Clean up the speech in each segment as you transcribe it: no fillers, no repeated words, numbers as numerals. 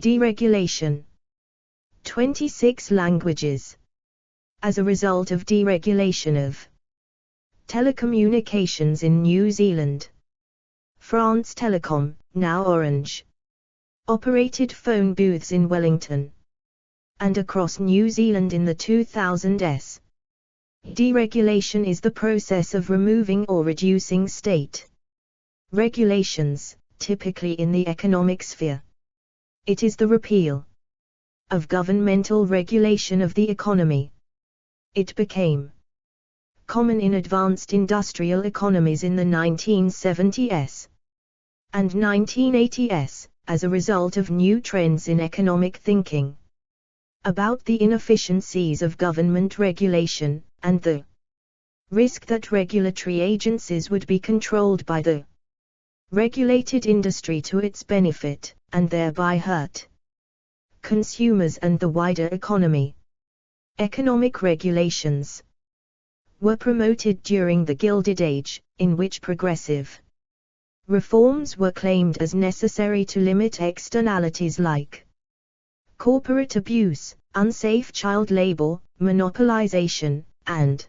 Deregulation. 26 languages. As a result of deregulation of telecommunications in New Zealand, France Telecom, now Orange, operated phone booths in Wellington and across New Zealand in the 2000s. Deregulation is the process of removing or reducing state regulations, typically in the economic sphere. It is the repeal of governmental regulation of the economy. It became common in advanced industrial economies in the 1970s and 1980s, as a result of new trends in economic thinking about the inefficiencies of government regulation, and the risk that regulatory agencies would be controlled by the regulated industry to its benefit, and thereby hurt consumers and the wider economy. Economic regulations were promoted during the Gilded Age, in which progressive reforms were claimed as necessary to limit externalities like corporate abuse, unsafe child labor, monopolization, and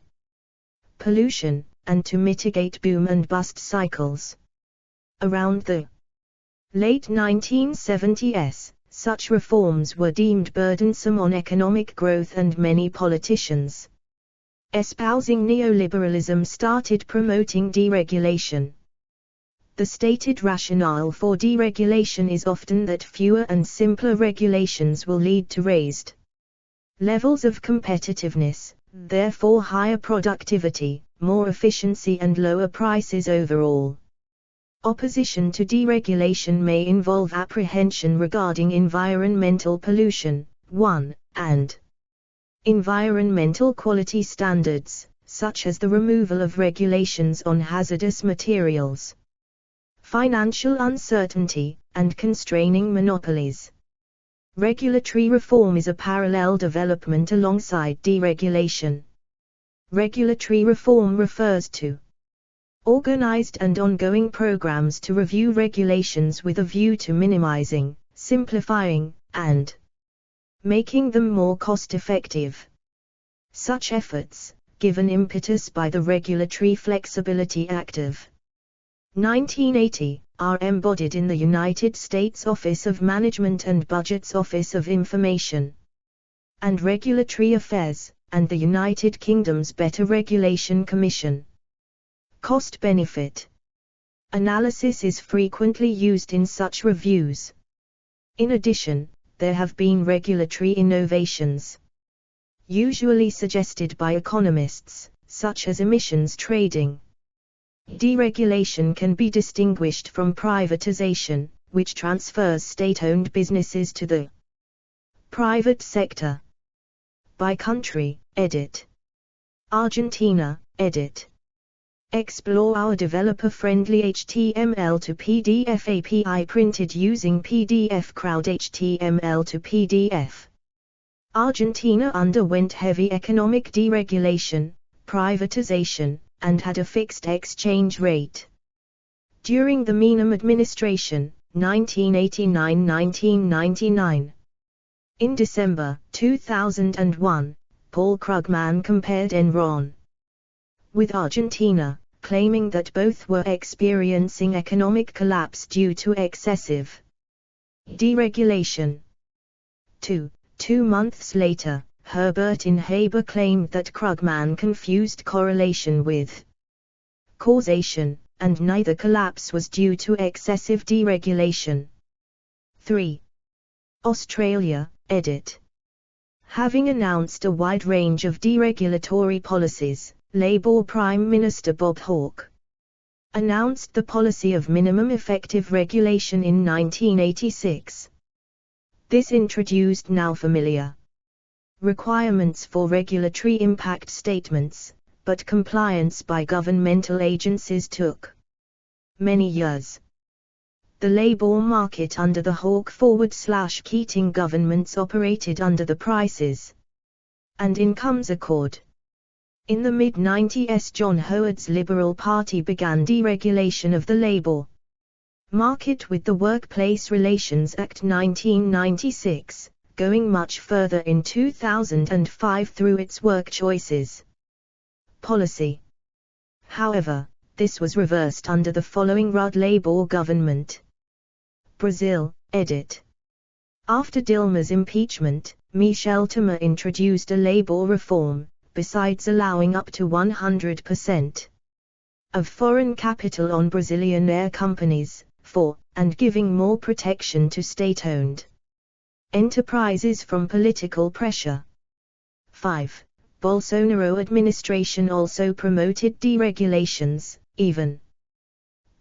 pollution, and to mitigate boom and bust cycles. Around the late 1970s, such reforms were deemed burdensome on economic growth, and many politicians espousing neoliberalism started promoting deregulation. The stated rationale for deregulation is often that fewer and simpler regulations will lead to raised levels of competitiveness, therefore higher productivity, more efficiency and lower prices overall. Opposition to deregulation may involve apprehension regarding environmental pollution, 1, and environmental quality standards, such as the removal of regulations on hazardous materials, financial uncertainty, and constraining monopolies. Regulatory reform is a parallel development alongside deregulation. Regulatory reform refers to organized and ongoing programs to review regulations with a view to minimizing, simplifying, and making them more cost-effective. Such efforts, given impetus by the Regulatory Flexibility Act of 1980, are embodied in the United States Office of Management and Budget's Office of Information and Regulatory Affairs, and the United Kingdom's Better Regulation Commission. Cost-benefit analysis is frequently used in such reviews. In addition, there have been regulatory innovations, usually suggested by economists, such as emissions trading. Deregulation can be distinguished from privatization, which transfers state-owned businesses to the private sector. By country, edit. Argentina, edit. Explore our developer-friendly HTML to PDF API printed using PDF Crowd HTML to PDF. Argentina underwent heavy economic deregulation, privatization, and had a fixed exchange rate. During the Menem administration, 1989–1999. In December 2001, Paul Krugman compared Enron with Argentina, claiming that both were experiencing economic collapse due to excessive deregulation. 2 months later, Herbert Inhaber claimed that Krugman confused correlation with causation, and neither collapse was due to excessive deregulation. 3. Australia, edit. Having announced a wide range of deregulatory policies, Labour Prime Minister Bob Hawke announced the policy of minimum effective regulation in 1986. This introduced now familiar requirements for regulatory impact statements, but compliance by governmental agencies took many years. The labour market under the Hawke/Keating governments operated under the Prices and Incomes Accord. In the mid-90s, John Howard's Liberal Party began deregulation of the labour Market with the Workplace Relations Act 1996, going much further in 2005 through its work choices policy. However, this was reversed under the following Rudd Labour government. Brazil, edit. After Dilma's impeachment, Michel Temer introduced a labor reform, besides allowing up to 100% of foreign capital on Brazilian air companies, and giving more protection to state-owned enterprises from political pressure. 5. Bolsonaro administration also promoted deregulations, even.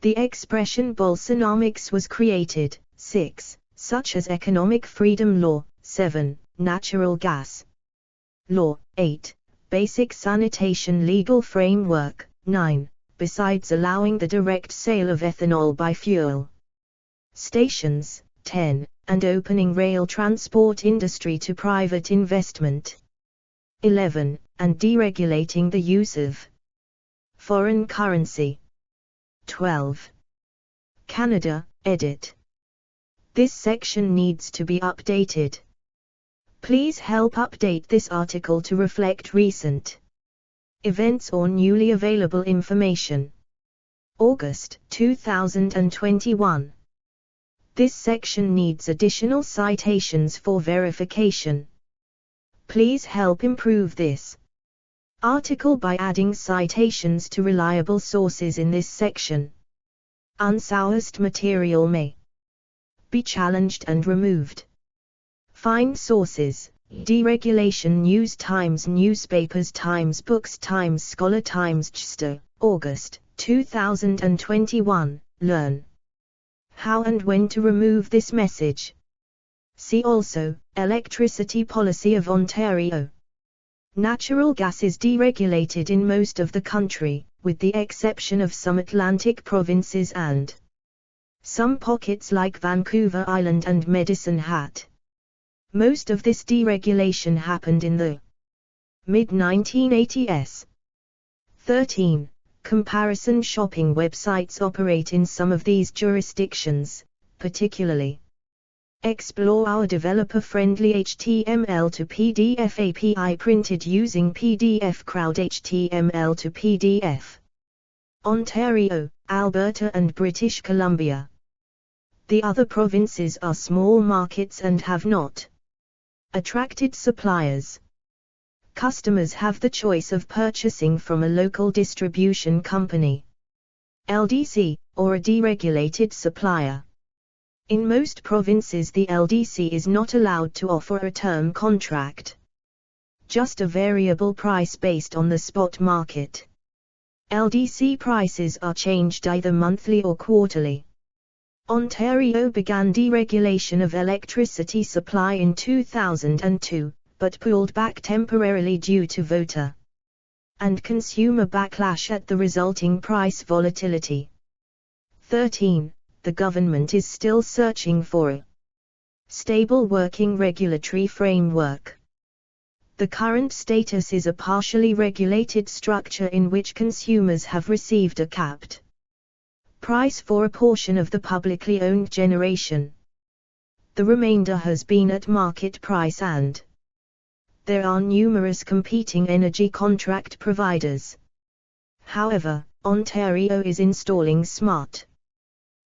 The expression Bolsonomics was created. 6. Such as Economic Freedom Law. 7. Natural Gas Law. 8. Basic Sanitation Legal Framework. 9. Besides allowing the direct sale of ethanol by fuel stations. 10. And opening rail transport industry to private investment. 11. And deregulating the use of foreign currency. 12. Canada, edit. This section needs to be updated. Please help update this article to reflect recent events or newly available information. August 2021. This section needs additional citations for verification. Please help improve this article by adding citations to reliable sources in this section. Unsourced material may be challenged and removed. Find sources: Deregulation News, Times Newspapers, Times Books, Times Scholar, Times Chster, August 2021. Learn how and when to remove this message. See also, Electricity Policy of Ontario. Natural gas is deregulated in most of the country, with the exception of some Atlantic provinces and some pockets like Vancouver Island and Medicine Hat. Most of this deregulation happened in the mid-1980s. 13. Comparison shopping websites operate in some of these jurisdictions, particularly. Explore our developer-friendly HTML to PDF API printed using PDF Crowd HTML to PDF. Ontario, Alberta and British Columbia. The other provinces are small markets and have not attracted suppliers. Customers have the choice of purchasing from a local distribution company, LDC, or a deregulated supplier. In most provinces the LDC is not allowed to offer a term contract, just a variable price based on the spot market. LDC prices are changed either monthly or quarterly. Ontario began deregulation of electricity supply in 2002, but pulled back temporarily due to voter and consumer backlash at the resulting price volatility. 13. The government is still searching for a stable working regulatory framework. The current status is a partially regulated structure in which consumers have received a capped price for a portion of the publicly owned generation. The remainder has been at market price and there are numerous competing energy contract providers. However, Ontario is installing smart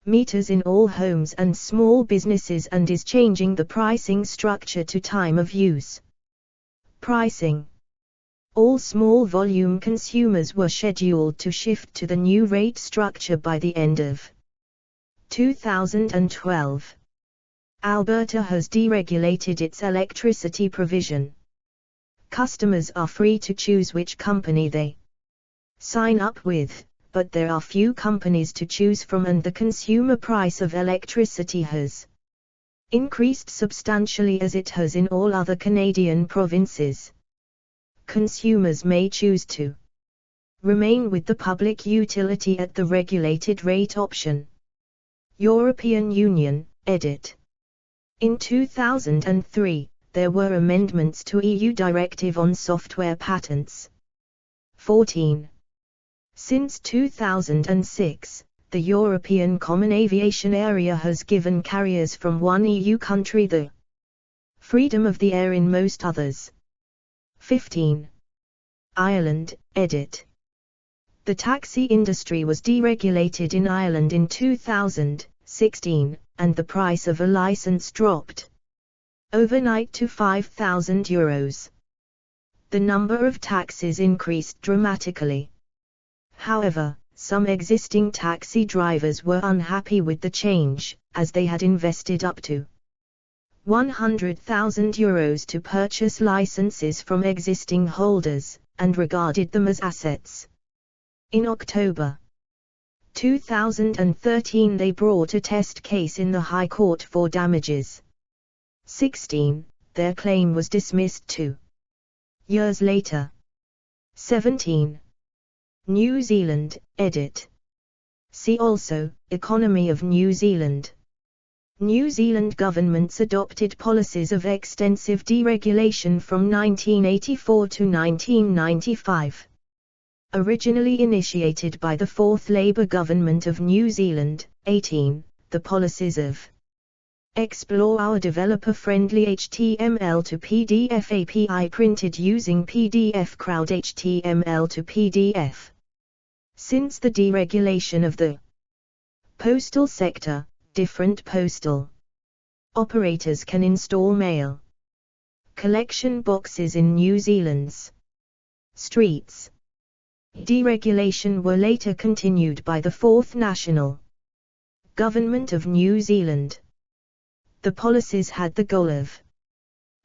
meters in all homes and small businesses and is changing the pricing structure to time of use pricing. All small volume consumers were scheduled to shift to the new rate structure by the end of 2012. Alberta has deregulated its electricity provision. Customers are free to choose which company they sign up with, but there are few companies to choose from and the consumer price of electricity has increased substantially as it has in all other Canadian provinces. Consumers may choose to remain with the public utility at the regulated rate option. European Union, edit. In 2003, there were amendments to EU Directive on Software Patents. 14. Since 2006, the European Common Aviation Area has given carriers from one EU country the freedom of the air in most others. 15. Ireland, edit. The taxi industry was deregulated in Ireland in 2016, and the price of a license dropped overnight to €5,000. The number of taxis increased dramatically. However, some existing taxi drivers were unhappy with the change, as they had invested up to €100,000 to purchase licenses from existing holders, and regarded them as assets. In October 2013 they brought a test case in the High Court for damages. 16. Their claim was dismissed 2 years later. 17. New Zealand, edit. See also, Economy of New Zealand. New Zealand governments adopted policies of extensive deregulation from 1984 to 1995. Originally initiated by the Fourth Labour Government of New Zealand. 18. The policies of Explore our developer-friendly HTML to PDF API printed using PDF Crowd HTML to PDF. Since the deregulation of the postal sector, different postal operators can install mail collection boxes in New Zealand's streets. Deregulation were later continued by the Fourth National Government of New Zealand. The policies had the goal of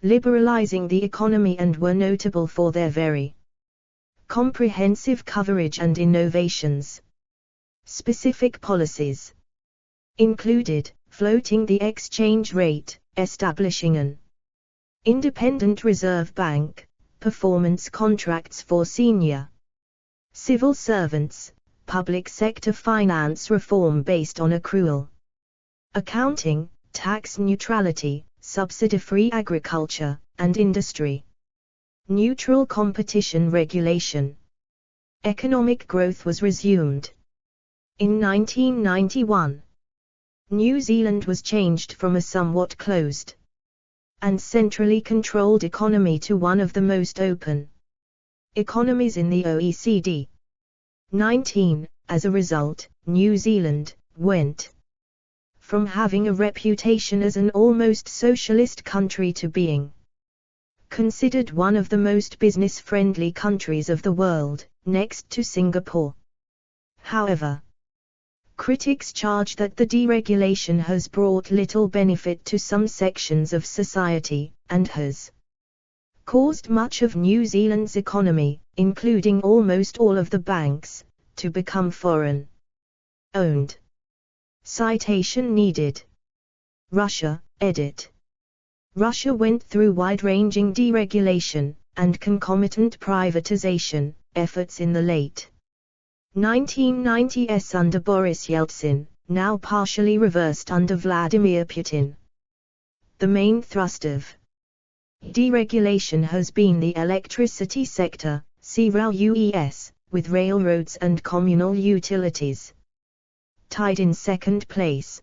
liberalizing the economy and were notable for their very comprehensive coverage and innovations. Specific policies included floating the exchange rate, establishing an independent reserve bank, performance contracts for senior civil servants, public sector finance reform based on accrual accounting, tax neutrality, subsidy-free agriculture, and industry neutral competition regulation. Economic growth was resumed. In 1991, New Zealand was changed from a somewhat closed and centrally controlled economy to one of the most open economies in the OECD. 19. As a result, New Zealand went from having a reputation as an almost socialist country to being considered one of the most business-friendly countries of the world, next to Singapore. However, critics charge that the deregulation has brought little benefit to some sections of society, and has caused much of New Zealand's economy, including almost all of the banks, to become foreign-owned. Citation needed. Russia, edit. Russia went through wide-ranging deregulation and concomitant privatization efforts in the late 1990s under Boris Yeltsin, now partially reversed under Vladimir Putin. The main thrust of deregulation has been the electricity sector, see RAUES, with railroads and communal utilities tied in second place.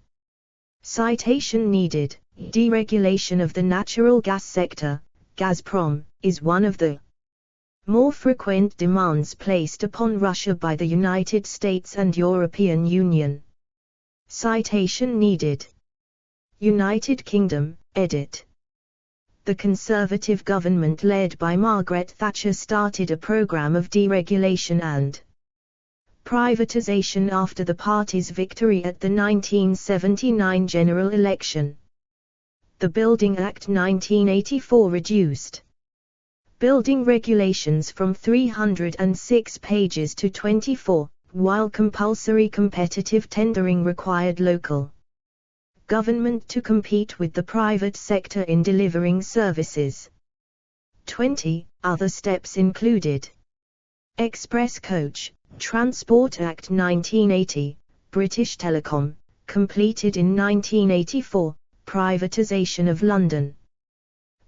Citation needed. Deregulation of the natural gas sector, Gazprom, is one of the more frequent demands placed upon Russia by the United States and European Union. Citation needed. United Kingdom, edit. The Conservative government led by Margaret Thatcher started a program of deregulation and privatization after the party's victory at the 1979 general election. The Building Act 1984 reduced building regulations from 306 pages to 24, while compulsory competitive tendering required local government to compete with the private sector in delivering services. 20. Other steps included Express Coach Transport Act 1980, British Telecom, completed in 1984, privatization of London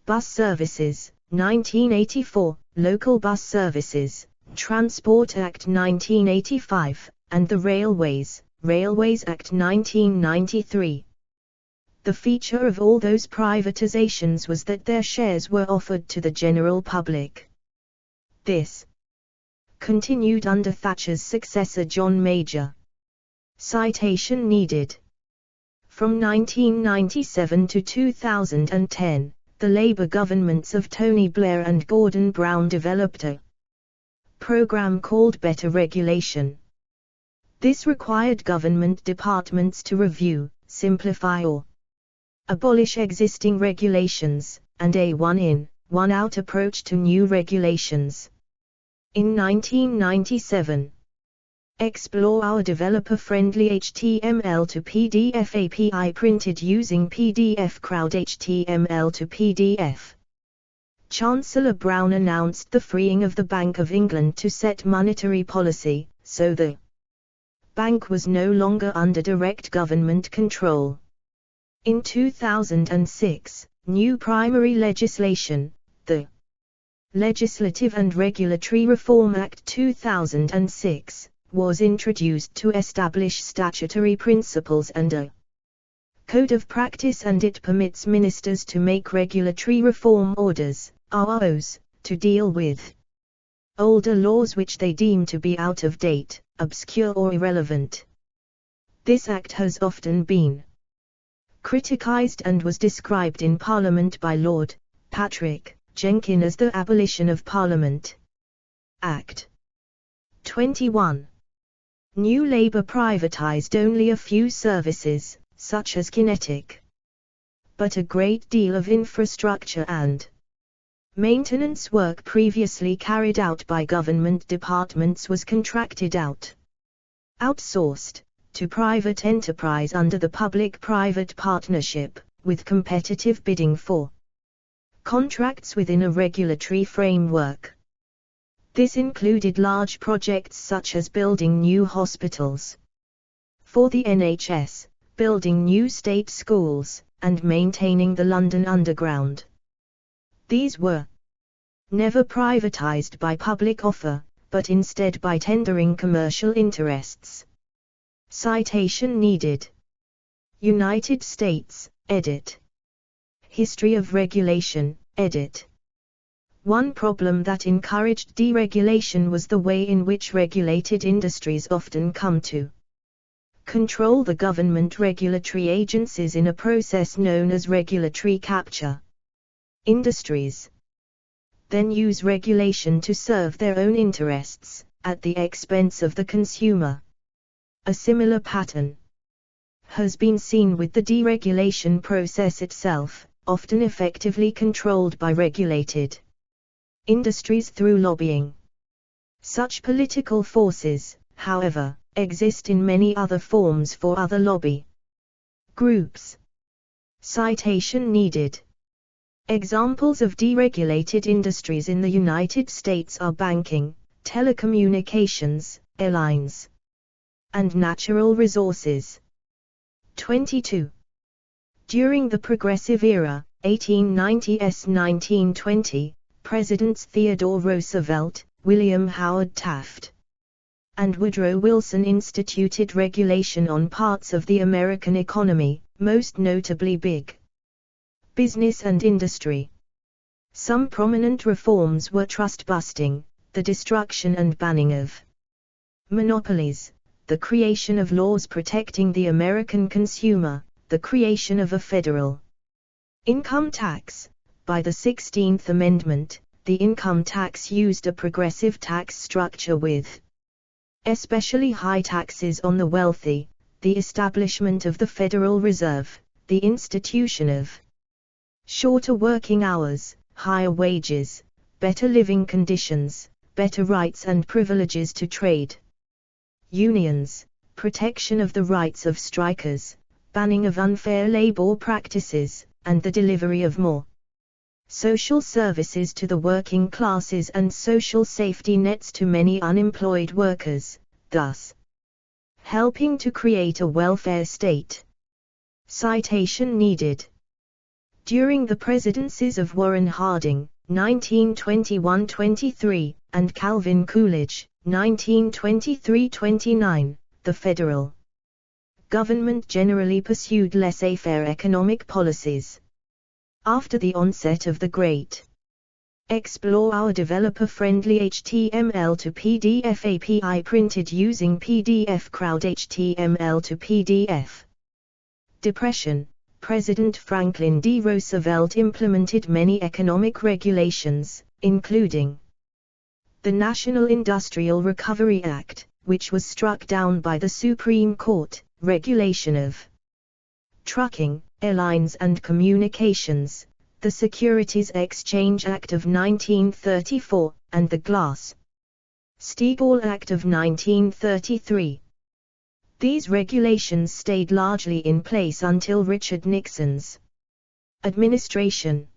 Bus Services, 1984, Local Bus Services, Transport Act 1985, and the Railways, Railways Act 1993. The feature of all those privatizations was that their shares were offered to the general public. This continued under Thatcher's successor John Major. Citation needed. From 1997 to 2010, the Labour governments of Tony Blair and Gordon Brown developed a program called Better Regulation. This required government departments to review, simplify or abolish existing regulations, and a one-in, one-out approach to new regulations. In 1997, explore our developer-friendly HTML to PDF API printed using PDF Crowd HTML to PDF. Chancellor Brown announced the freeing of the Bank of England to set monetary policy, so the bank was no longer under direct government control. In 2006, new primary legislation, the Legislative and Regulatory Reform Act 2006, was introduced to establish statutory principles and a code of practice, and it permits ministers to make regulatory reform orders, ROs, to deal with older laws which they deem to be out of date, obscure or irrelevant. This act has often been criticised and was described in Parliament by Lord Patrick Jenkin as the Abolition of Parliament Act. 21. New Labour privatised only a few services, such as kinetic, but a great deal of infrastructure and maintenance work previously carried out by government departments was contracted out, outsourced, to private enterprise under the public-private partnership, with competitive bidding for contracts within a regulatory framework. This included large projects such as building new hospitals for the NHS, building new state schools, and maintaining the London Underground. These were never privatized by public offer, but instead by tendering commercial interests. Citation needed. United States, edit. History of Regulation, edit. One problem that encouraged deregulation was the way in which regulated industries often come to control the government regulatory agencies in a process known as regulatory capture. Industries then use regulation to serve their own interests, at the expense of the consumer. A similar pattern has been seen with the deregulation process itself, often effectively controlled by regulated industries through lobbying. Such political forces, however, exist in many other forms for other lobby groups. Citation needed. Examples of deregulated industries in the United States are banking, telecommunications, airlines, and natural resources. 22. During the Progressive Era, 1890s–1920, Presidents Theodore Roosevelt, William Howard Taft, and Woodrow Wilson instituted regulation on parts of the American economy, most notably big business and industry. Some prominent reforms were trust busting, the destruction and banning of monopolies, the creation of laws protecting the American consumer, the creation of a federal income tax. By the 16th Amendment, the income tax used a progressive tax structure with especially high taxes on the wealthy, the establishment of the Federal Reserve, the institution of shorter working hours, higher wages, better living conditions, better rights and privileges to trade unions, protection of the rights of strikers, banning of unfair labor practices, and the delivery of more social services to the working classes and social safety nets to many unemployed workers, thus helping to create a welfare state. Citation needed. During the presidencies of Warren Harding, 1921–23, and Calvin Coolidge, 1923–29, the federal government generally pursued laissez-faire economic policies. After the onset of the Great Explore, our developer-friendly HTML to PDF API printed using PDF Crowd HTML to PDF Depression, President Franklin D. Roosevelt implemented many economic regulations, including the National Industrial Recovery Act, which was struck down by the Supreme Court, regulation of trucking, airlines and communications, the Securities Exchange Act of 1934, and the Glass-Steagall Act of 1933. These regulations stayed largely in place until Richard Nixon's administration.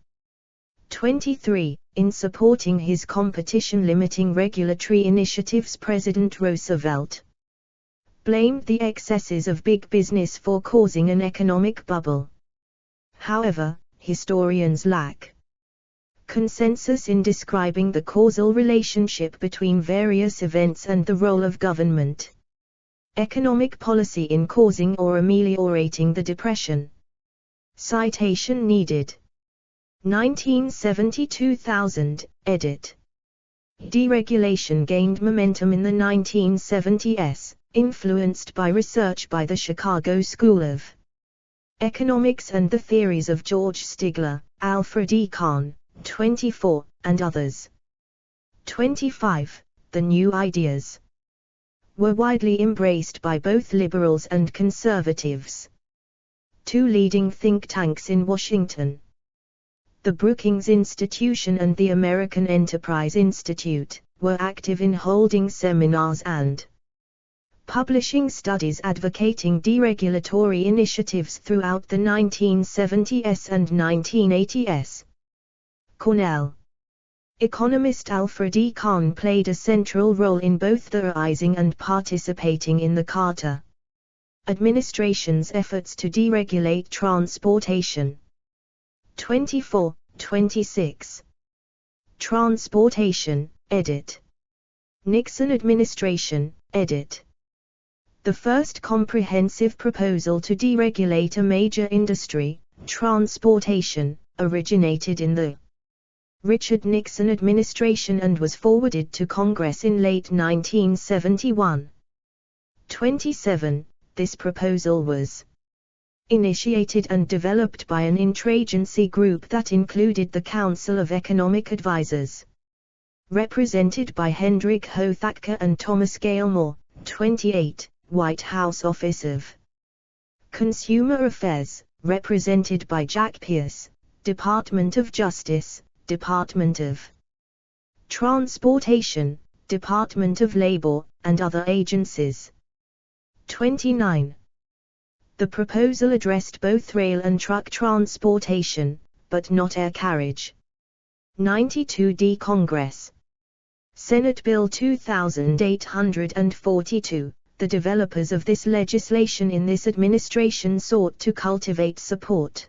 23. In supporting his competition-limiting regulatory initiatives, President Roosevelt blamed the excesses of big business for causing an economic bubble. However, historians lack consensus in describing the causal relationship between various events and the role of government economic policy in causing or ameliorating the Depression. Citation needed. 1970-2000, edit. Deregulation gained momentum in the 1970s, influenced by research by the Chicago School of Economics and the theories of George Stigler, Alfred E. Kahn, 24, and others. 25. The new ideas were widely embraced by both liberals and conservatives. Two leading think tanks in Washington, the Brookings Institution and the American Enterprise Institute, were active in holding seminars and publishing studies advocating deregulatory initiatives throughout the 1970s and 1980s. Cornell economist Alfred E. Kahn played a central role in both theorizing and participating in the Carter administration's efforts to deregulate transportation. 24-26. Transportation, edit. Nixon administration, edit. The first comprehensive proposal to deregulate a major industry, transportation, originated in the Richard Nixon administration and was forwarded to Congress in late 1971. 27. This proposal was initiated and developed by an interagency group that included the Council of Economic Advisers, represented by Hendrik Hothacker and Thomas Galemore. 28. White House Office of Consumer Affairs, represented by Jack Pierce, Department of Justice, Department of Transportation, Department of Labor, and other agencies. 29. The proposal addressed both rail and truck transportation, but not air carriage. 92D Congress. Senate Bill 2842. The developers of this legislation in this administration sought to cultivate support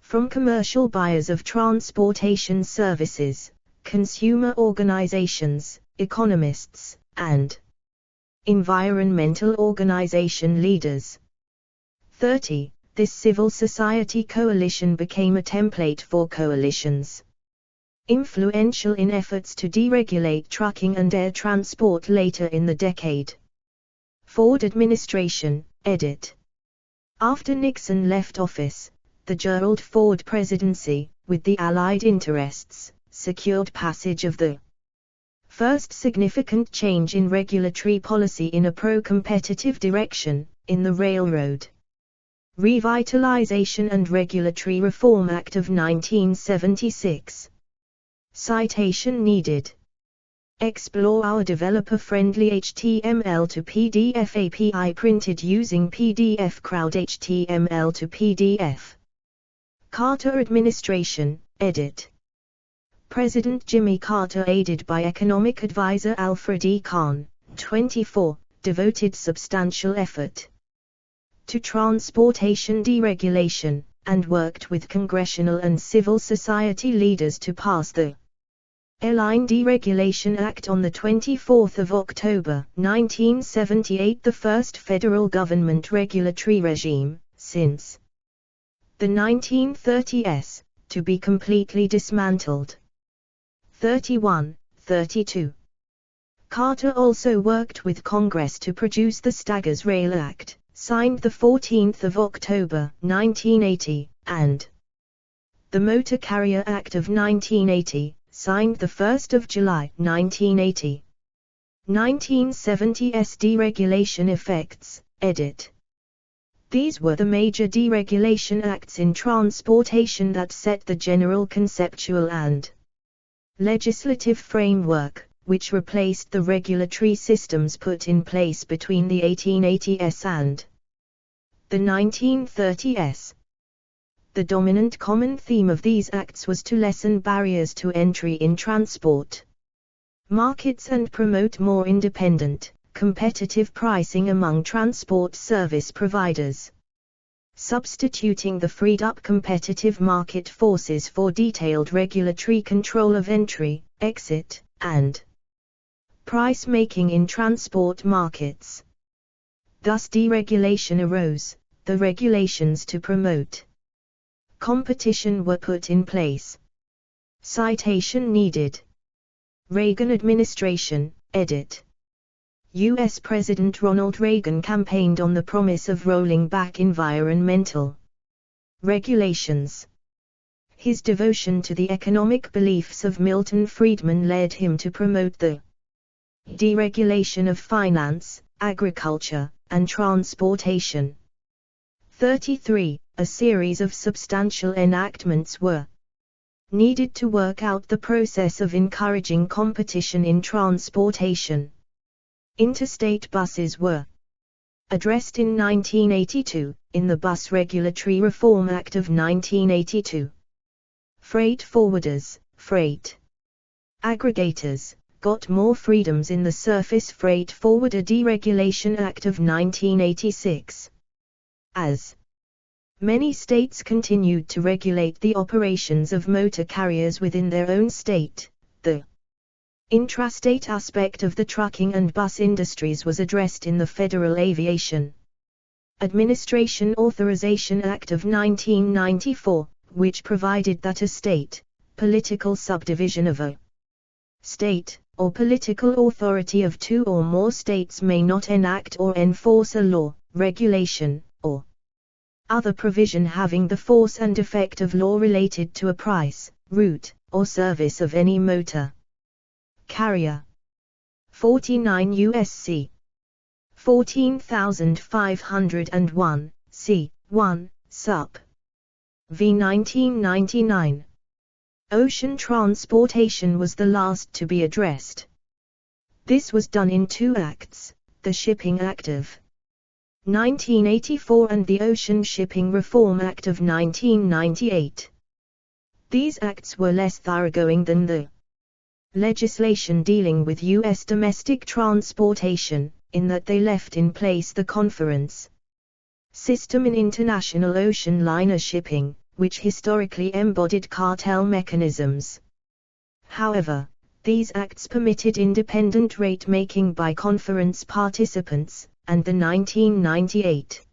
from commercial buyers of transportation services, consumer organizations, economists, and environmental organization leaders. 30. This civil society coalition became a template for coalitions influential in efforts to deregulate trucking and air transport later in the decade. Ford administration, edit. After Nixon left office, the Gerald Ford presidency, with the Allied interests, secured passage of the first significant change in regulatory policy in a pro-competitive direction, in the Railroad Revitalization and Regulatory Reform Act of 1976. Citation needed. Explore, our developer-friendly HTML to PDF API printed using PDF Crowd HTML to PDF. Carter administration, edit. President Jimmy Carter, aided by economic advisor Alfred E. Kahn, 24, devoted substantial effort to transportation deregulation, and worked with congressional and civil society leaders to pass the Airline Deregulation Act on 24 October 1978, the first federal government regulatory regime, since the 1930s, to be completely dismantled. 32. Carter also worked with Congress to produce the Staggers Rail Act, signed 14 October 1980, and the Motor Carrier Act of 1980, signed 1 July 1980. 1970's Deregulation Effects, edit. These were the major deregulation acts in transportation that set the general conceptual and legislative framework, which replaced the regulatory systems put in place between the 1880s and the 1930s. The dominant common theme of these acts was to lessen barriers to entry in transport markets and promote more independent, competitive pricing among transport service providers, substituting the freed-up competitive market forces for detailed regulatory control of entry, exit, and price-making in transport markets. Thus deregulation arose. The regulations to promote competition were put in place. Citation needed. Reagan administration, edit. U.S. President Ronald Reagan campaigned on the promise of rolling back environmental regulations. His devotion to the economic beliefs of Milton Friedman led him to promote the deregulation of finance, agriculture, and transportation. 33. A series of substantial enactments were needed to work out the process of encouraging competition in transportation. Interstate buses were addressed in 1982, in the Bus Regulatory Reform Act of 1982. Freight forwarders, freight aggregators, got more freedoms in the Surface Freight Forwarder Deregulation Act of 1986. As many states continued to regulate the operations of motor carriers within their own state, the intrastate aspect of the trucking and bus industries was addressed in the Federal Aviation Administration Authorization Act of 1994, which provided that a state, political subdivision of a state, or political authority of two or more states may not enact or enforce a law, regulation, or other provision having the force and effect of law related to a price, route, or service of any motor carrier. 49 U.S.C. 14501, c. 1, sup. v. 1999. Ocean transportation was the last to be addressed. This was done in two acts, the Shipping Act of 1984 and the Ocean Shipping Reform Act of 1998. These acts were less thoroughgoing than the legislation dealing with U.S. domestic transportation, in that they left in place the conference system in international ocean liner shipping, which historically embodied cartel mechanisms. However, these acts permitted independent rate-making by conference participants, and the 1998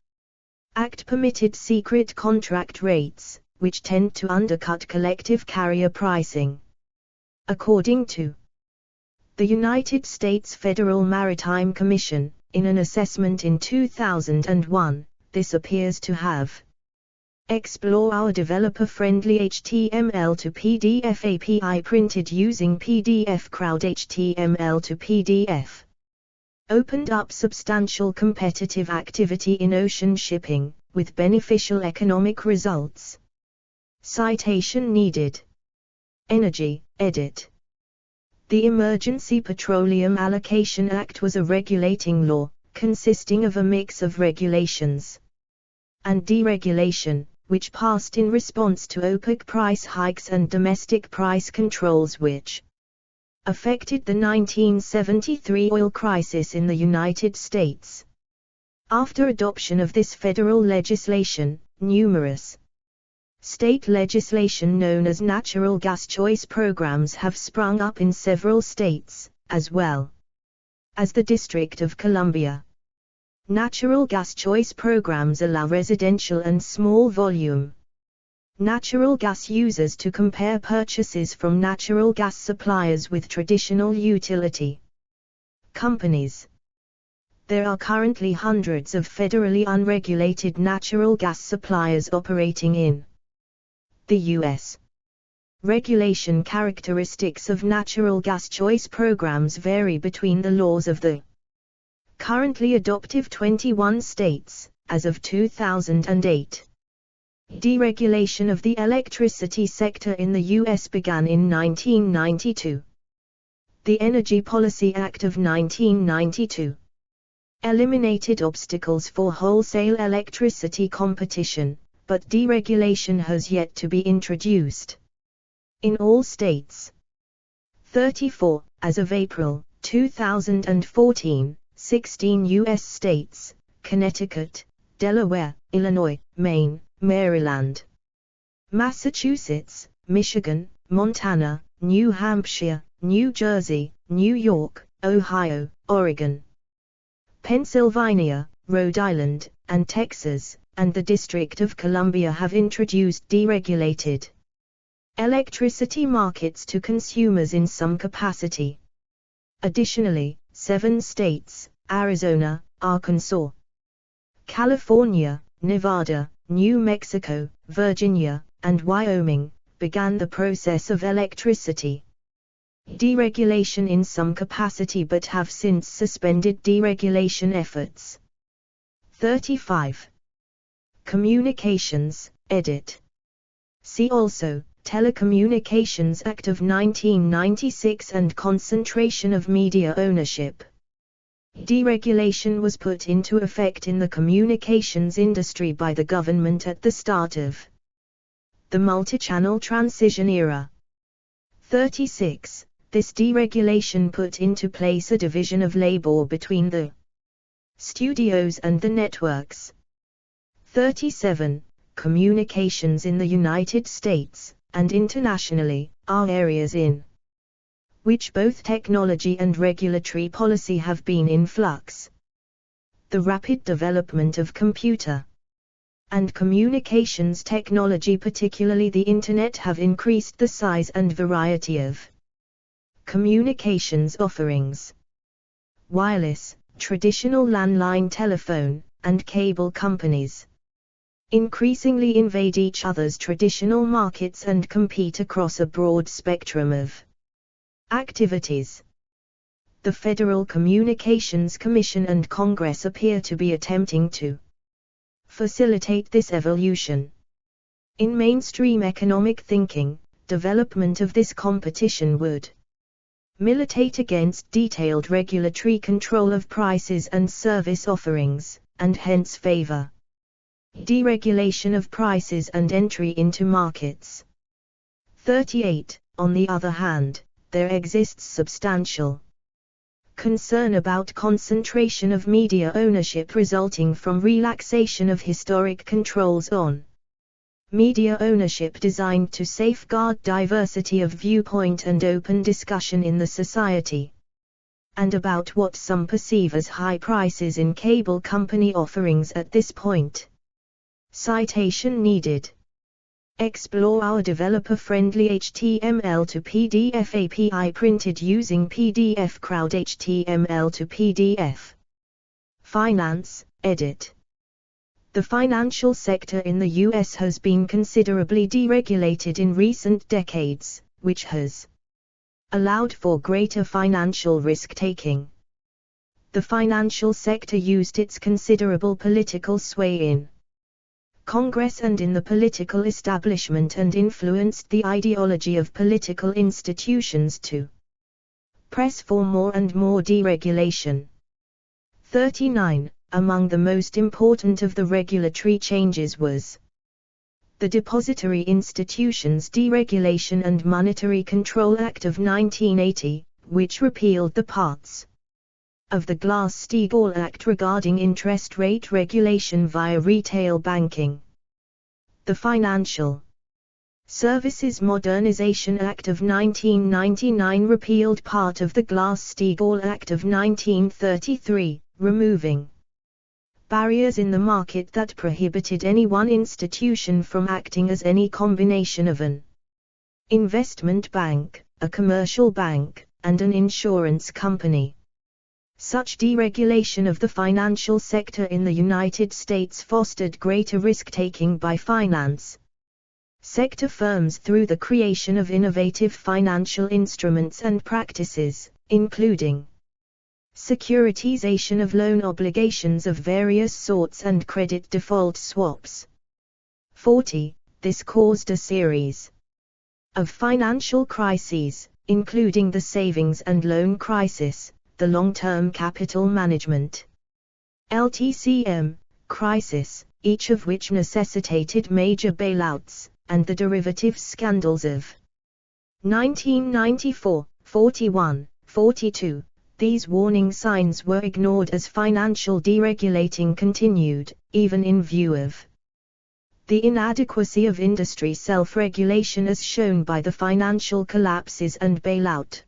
Act permitted secret contract rates, which tend to undercut collective carrier pricing. According to the United States Federal Maritime Commission, in an assessment in 2001, this appears to have explore our developer-friendly HTML to PDF API printed using PDF Crowd HTML to PDF. Opened up substantial competitive activity in ocean shipping, with beneficial economic results. Citation needed. Energy, edit. The Emergency Petroleum Allocation Act was a regulating law, consisting of a mix of regulations and deregulation, which passed in response to OPEC price hikes and domestic price controls which affected the 1973 oil crisis in the United States. After adoption of this federal legislation, numerous State legislation known as natural gas choice programs have sprung up in several states, as well as the District of Columbia. Natural gas choice programs allow residential and small volume natural gas users to compare purchases from natural gas suppliers with traditional utility companies. There are currently hundreds of federally unregulated natural gas suppliers operating in the U.S. Regulation characteristics of natural gas choice programs vary between the laws of the currently adoptive 21 states, as of 2008. Deregulation of the electricity sector in the U.S. began in 1992. The Energy Policy Act of 1992 eliminated obstacles for wholesale electricity competition, but deregulation has yet to be introduced in all states. 34. As of April 2014, 16 U.S. states, Connecticut, Delaware, Illinois, Maine, Maryland, Massachusetts, Michigan, Montana, New Hampshire, New Jersey, New York, Ohio, Oregon, Pennsylvania, Rhode Island, and Texas, and the District of Columbia have introduced deregulated electricity markets to consumers in some capacity. Additionally, 7 states, Arizona, Arkansas, California, Nevada, New Mexico, Virginia, and Wyoming, began the process of electricity deregulation in some capacity but have since suspended deregulation efforts. 35. Communications, edit. See also, Telecommunications Act of 1996 and Concentration of Media Ownership. Deregulation was put into effect in the communications industry by the government at the start of the multi-channel transition era. 36. This deregulation put into place a division of labor between the studios and the networks. 37. Communications in the United States, and internationally, are areas in which both technology and regulatory policy have been in flux. The rapid development of computer and communications technology, particularly the Internet, have increased the size and variety of communications offerings. Wireless, traditional landline telephone, and cable companies increasingly invade each other's traditional markets and compete across a broad spectrum of activities. The Federal Communications Commission and Congress appear to be attempting to facilitate this evolution. In mainstream economic thinking, development of this competition would militate against detailed regulatory control of prices and service offerings, and hence favor deregulation of prices and entry into markets. 38. On the other hand, there exists substantial concern about concentration of media ownership resulting from relaxation of historic controls on media ownership designed to safeguard diversity of viewpoint and open discussion in the society, and about what some perceive as high prices in cable company offerings at this point. Citation needed. Explore our developer-friendly HTML to PDF API printed using PDF Crowd HTML to PDF. Finance, edit. The financial sector in the U.S. has been considerably deregulated in recent decades, which has allowed for greater financial risk-taking. The financial sector used its considerable political sway in Congress and in the political establishment and influenced the ideology of political institutions to press for more and more deregulation. 39. Among the most important of the regulatory changes was the Depository Institutions Deregulation and Monetary Control Act of 1980, which repealed the parts of the Glass-Steagall Act regarding interest rate regulation via retail banking. The financial Services Modernization Act of 1999 repealed part of the Glass-Steagall Act of 1933, removing barriers in the market that prohibited any one institution from acting as any combination of an investment bank, a commercial bank, and an insurance company. Such deregulation of the financial sector in the United States fostered greater risk-taking by finance sector firms through the creation of innovative financial instruments and practices, including securitization of loan obligations of various sorts and credit default swaps. 40. This caused a series of financial crises, including the savings and loan crisis, the long-term capital management (LTCM) crisis, each of which necessitated major bailouts, and the derivatives scandals of 1994, 41, 42. These warning signs were ignored as financial deregulating continued, even in view of the inadequacy of industry self-regulation as shown by the financial collapses and bailout.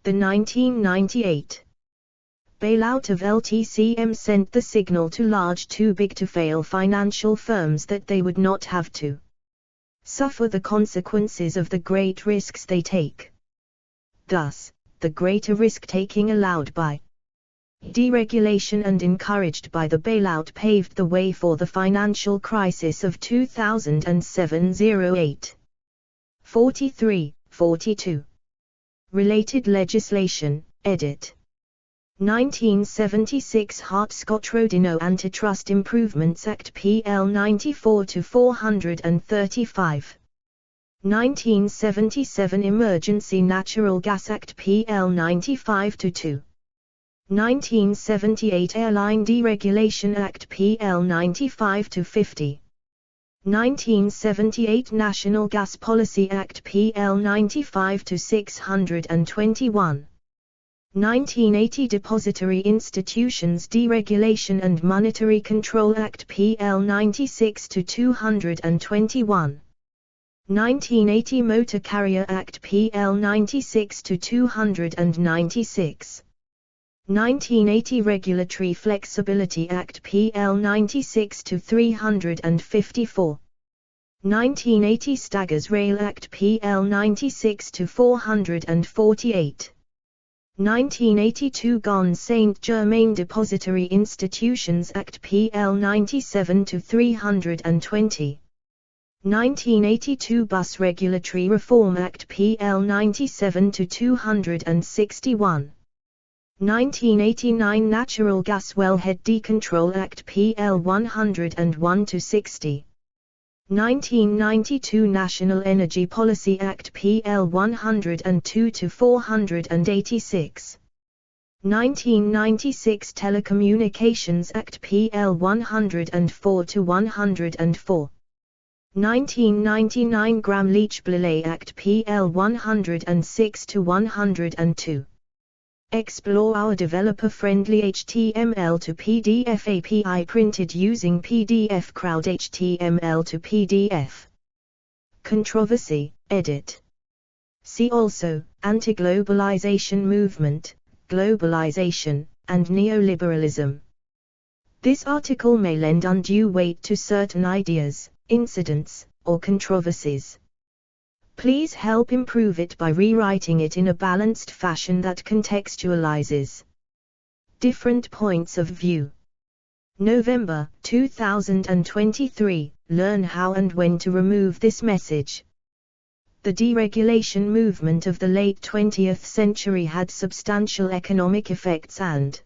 The 1998 bailout of LTCM sent the signal to large too-big-to-fail financial firms that they would not have to suffer the consequences of the great risks they take. Thus, the greater risk-taking allowed by deregulation and encouraged by the bailout paved the way for the financial crisis of 2007-08. 43, 42. Related legislation, edit. 1976 Hart-Scott-Rodino Antitrust Improvements Act PL 94-435. 1977 Emergency Natural Gas Act PL 95-2. 1978 Airline Deregulation Act PL 95-50. 1978 National Gas Policy Act PL 95-621. 1980 Depository Institutions Deregulation and Monetary Control Act PL 96-221. 1980 Motor Carrier Act PL 96-296. 1980 Regulatory Flexibility Act PL 96-354. 1980 Staggers Rail Act PL 96-448. 1982 Gone Saint-Germain Depository Institutions Act PL 97-320. 1982 Bus Regulatory Reform Act PL 97-261. 1989 Natural Gas Wellhead Decontrol Act PL 101-60. 1992 National Energy Policy Act PL 102-486. 1996 Telecommunications Act PL 104-104. 1999 Gramm-Leach-Blilay Act PL 106-102. Explore our developer-friendly HTML to PDF API printed using PDF Crowd HTML to PDF. Controversy, edit. See also, Anti-Globalization Movement, Globalization, and Neoliberalism. This article may lend undue weight to certain ideas, incidents, or controversies. Please help improve it by rewriting it in a balanced fashion that contextualizes different points of view. November 2023, learn how and when to remove this message. The deregulation movement of the late 20th century had substantial economic effects and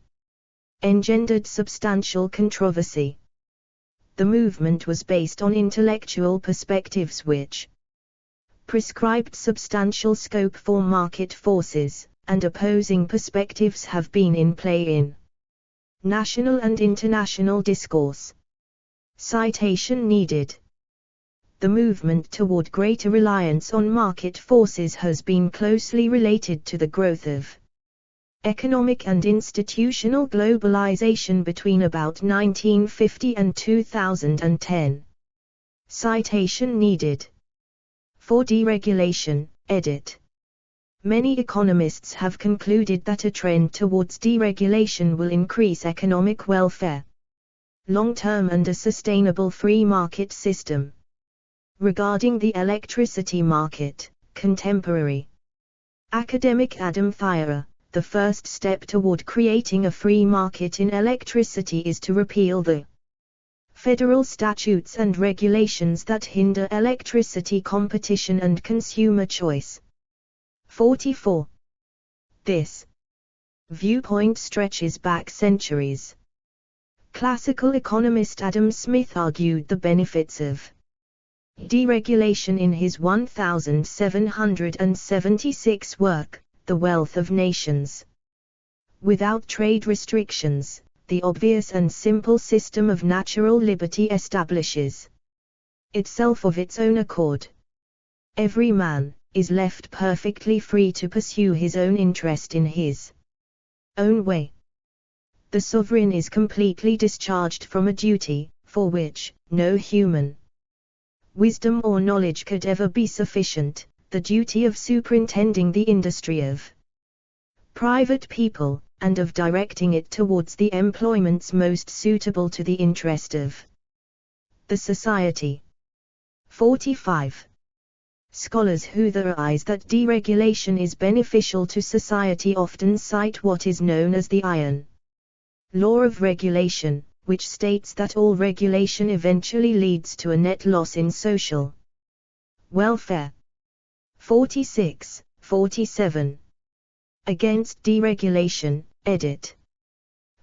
engendered substantial controversy. The movement was based on intellectual perspectives which prescribed substantial scope for market forces, and opposing perspectives have been in play in national and international discourse. Citation needed. The movement toward greater reliance on market forces has been closely related to the growth of economic and institutional globalization between about 1950 and 2010. Citation needed. For deregulation, edit. Many economists have concluded that a trend towards deregulation will increase economic welfare long-term and a sustainable free market system. Regarding the electricity market, contemporary academic Adam Thierer, the first step toward creating a free market in electricity is to repeal the federal statutes and regulations that hinder electricity competition and consumer choice. 44. This viewpoint stretches back centuries. Classical economist Adam Smith argued the benefits of deregulation in his 1776 work, The Wealth of Nations. Without trade restrictions, the obvious and simple system of natural liberty establishes itself of its own accord. Every man is left perfectly free to pursue his own interest in his own way. The sovereign is completely discharged from a duty, for which no human wisdom or knowledge could ever be sufficient, the duty of superintending the industry of private people, and of directing it towards the employments most suitable to the interest of the society. 45. Scholars who theorize that deregulation is beneficial to society often cite what is known as the iron law of regulation, which states that all regulation eventually leads to a net loss in social welfare. 46, 47. Against deregulation, edit.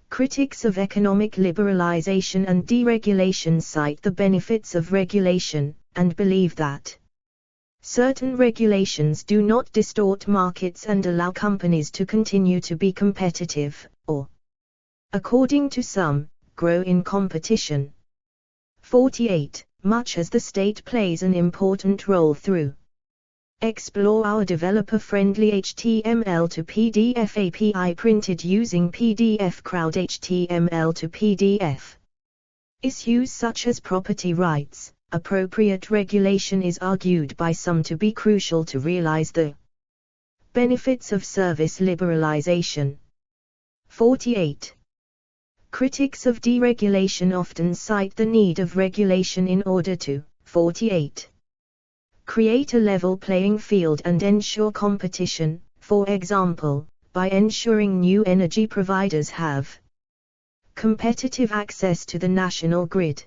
Critics of economic liberalization and deregulation cite the benefits of regulation, and believe that certain regulations do not distort markets and allow companies to continue to be competitive, or, according to some, grow in competition. 48. Much as the state plays an important role through explore our developer-friendly HTML to PDF API printed using PDF Crowd HTML to PDF issues such as property rights, appropriate regulation is argued by some to be crucial to realize the benefits of service liberalization. 48. Critics of deregulation often cite the need of regulation in order to 48. Create a level playing field and ensure competition, for example, by ensuring new energy providers have competitive access to the national grid.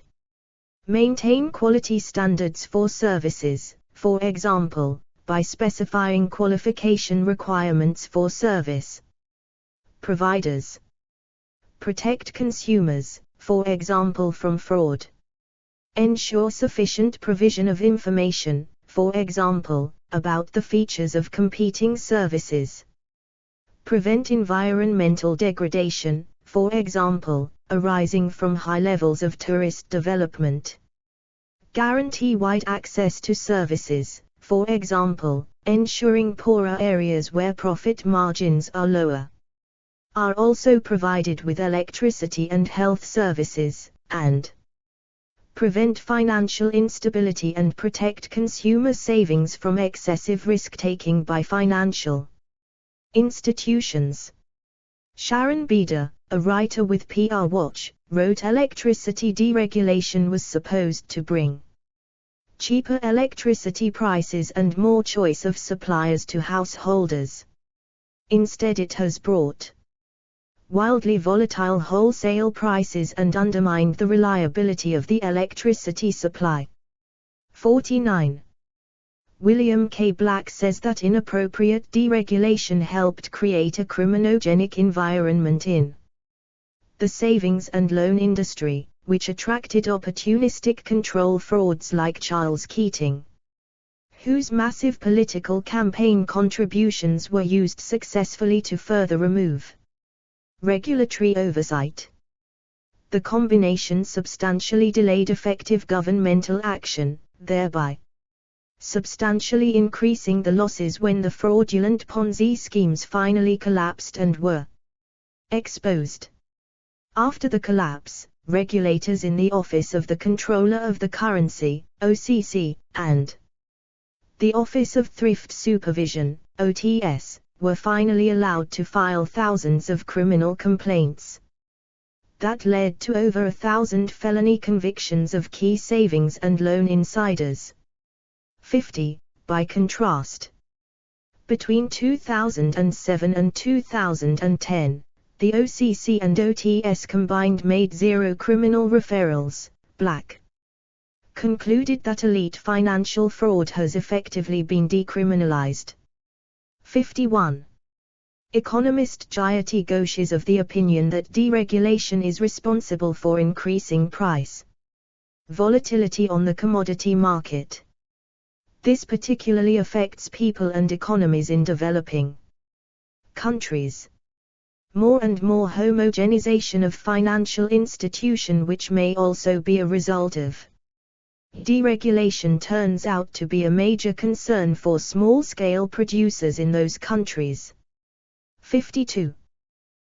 Maintain quality standards for services, for example, by specifying qualification requirements for service providers. Protect consumers, for example from fraud. Ensure sufficient provision of information, for example, about the features of competing services. Prevent environmental degradation, for example, arising from high levels of tourist development. Guarantee wide access to services, for example, ensuring poorer areas where profit margins are lower are also provided with electricity and health services, and prevent financial instability and protect consumer savings from excessive risk-taking by financial institutions. Sharon Beder, a writer with PR Watch, wrote electricity deregulation was supposed to bring cheaper electricity prices and more choice of suppliers to householders. Instead it has brought wildly volatile wholesale prices and undermined the reliability of the electricity supply. 49. William K. Black says that inappropriate deregulation helped create a criminogenic environment in the savings and loan industry, which attracted opportunistic control frauds like Charles Keating, whose massive political campaign contributions were used successfully to further remove regulatory oversight. The combination substantially delayed effective governmental action, thereby substantially increasing the losses when the fraudulent Ponzi schemes finally collapsed and were exposed. After the collapse, regulators in the Office of the Comptroller of the Currency, OCC, and The Office of Thrift Supervision, OTS, were finally allowed to file thousands of criminal complaints. That led to over 1,000 felony convictions of key savings and loan insiders. 50. By contrast, between 2007 and 2010, the OCC and OTS combined made zero criminal referrals. Black concluded that elite financial fraud has effectively been decriminalized. 51. Economist Jayati Ghosh is of the opinion that deregulation is responsible for increasing price volatility on the commodity market. This particularly affects people and economies in developing countries. More and more homogenization of financial institution, which may also be a result of deregulation, turns out to be a major concern for small-scale producers in those countries. 52.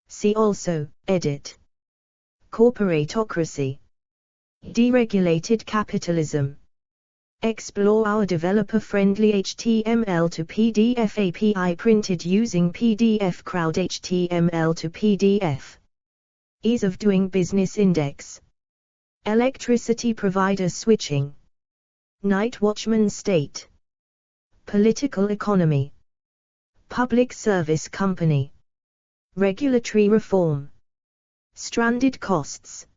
See also, edit. Corporatocracy. Deregulated capitalism. Explore our developer-friendly HTML to PDF API printed using PDF Crowd HTML to PDF. Ease of doing business index. Electricity provider switching. Night watchman state. Political economy. Public service company. Regulatory reform. Stranded costs.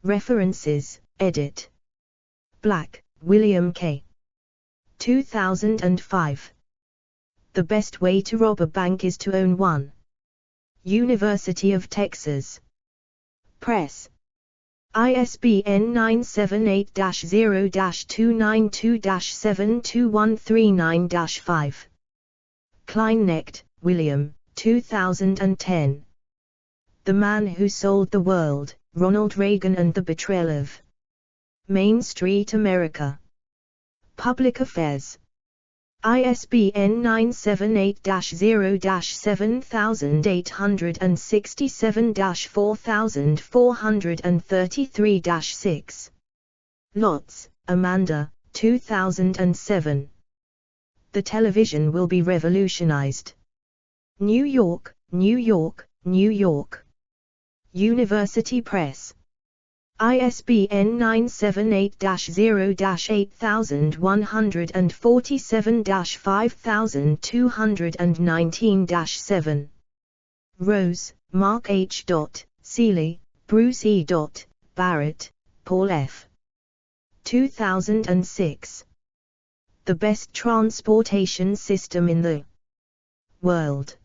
References, edit. Black, William K. 2005. The best way to rob a bank is to own one. University of Texas Press. ISBN 978-0-292-72139-5. Kleinknecht, William, 2010. The Man Who Sold the World, Ronald Reagan and the Betrayal of Main Street America. Public Affairs. ISBN 978-0-7867-4433-6. Lotz, Amanda, 2007. The Television Will Be Revolutionized. New York, New York, New York. University Press. ISBN 978-0-8147-5219-7. Rose, Mark H. Seeley, Bruce E. Barrett, Paul F. 2006. The Best Transportation System in the World.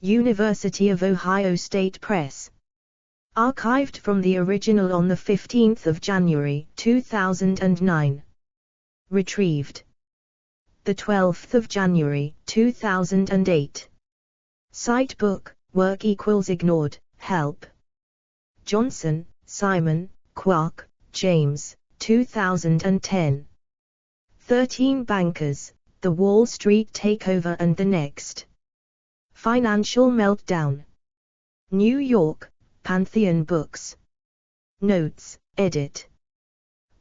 University of Ohio State Press. Archived from the original on 15 January 2009. Retrieved 12 January 2008. Cite book, Work equals Ignored, Help. Johnson, Simon, Quark, James, 2010. 13 Bankers, The Wall Street Takeover and the Next Financial Meltdown. New York, Pantheon Books. Notes, edit.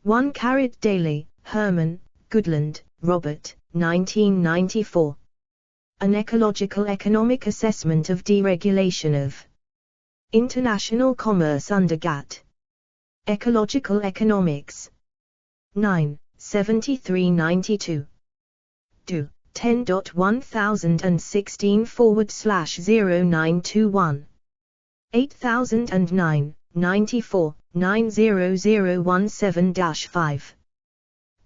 1 Carat Daily, Herman, Goodland, Robert, 1994. An Ecological Economic Assessment of Deregulation of International Commerce under GATT. Ecological Economics. 9, 7392. Do. 10.1016/0921. 8009, 94, 90017-5.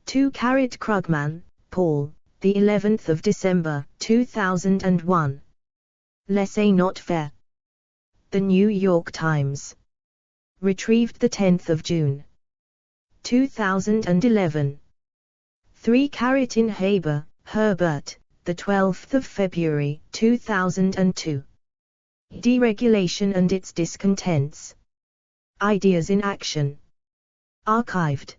2 Carat Krugman, Paul, the 11th of December, 2001. Laissez not faire. The New York Times. Retrieved 10th of June, 2011. 3 Carat in Haber, Herbert, the 12th of February, 2002. Deregulation and its Discontents. Ideas in Action. Archived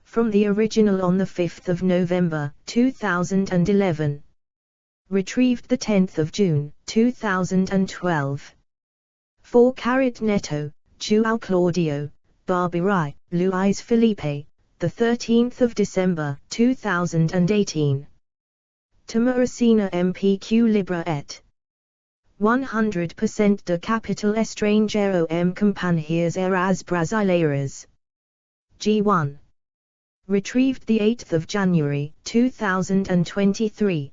from the original on 5 November 2011. Retrieved 10th of June 2012. 4 Carat Neto, João Claudio, Barbieri, Luiz Felipe, 13th of December, 2018. Tamaracina MPQ Libra et. 100% de capital estrangeiro companhias eras brasileiras. G1. Retrieved 8th of January, 2023.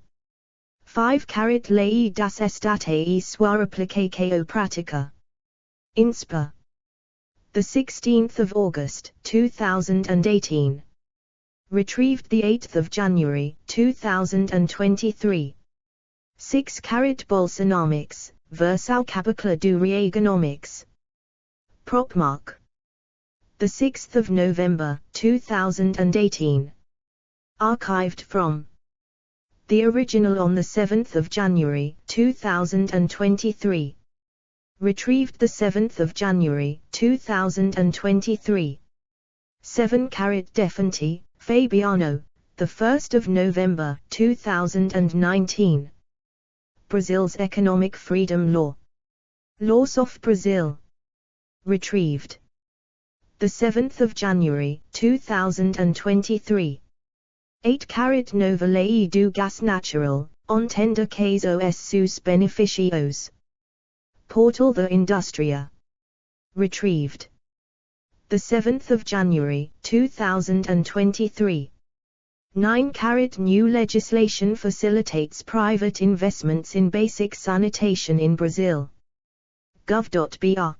5 Lei das Estates e sua aplicação prática. INSPA. 16th of August, 2018. Retrieved 8th of January, 2023. 6 Bolsonomics, versão capítulo do Reaganomics. Propmark. 6th of November, 2018. Archived from the original on 7th of January, 2023. Retrieved 7th of January, 2023. 7 Defanti, Fabiano, 1st of November, 2019. Brazil's Economic Freedom Law. Laws of Brazil. Retrieved 7th of January, 2023. 8 Nova Lei do Gás Natural, ontenda caso es sus beneficios. Portal da Indústria. Retrieved 7th of January, 2023. 9 New legislation facilitates private investments in basic sanitation in Brazil. Gov.br.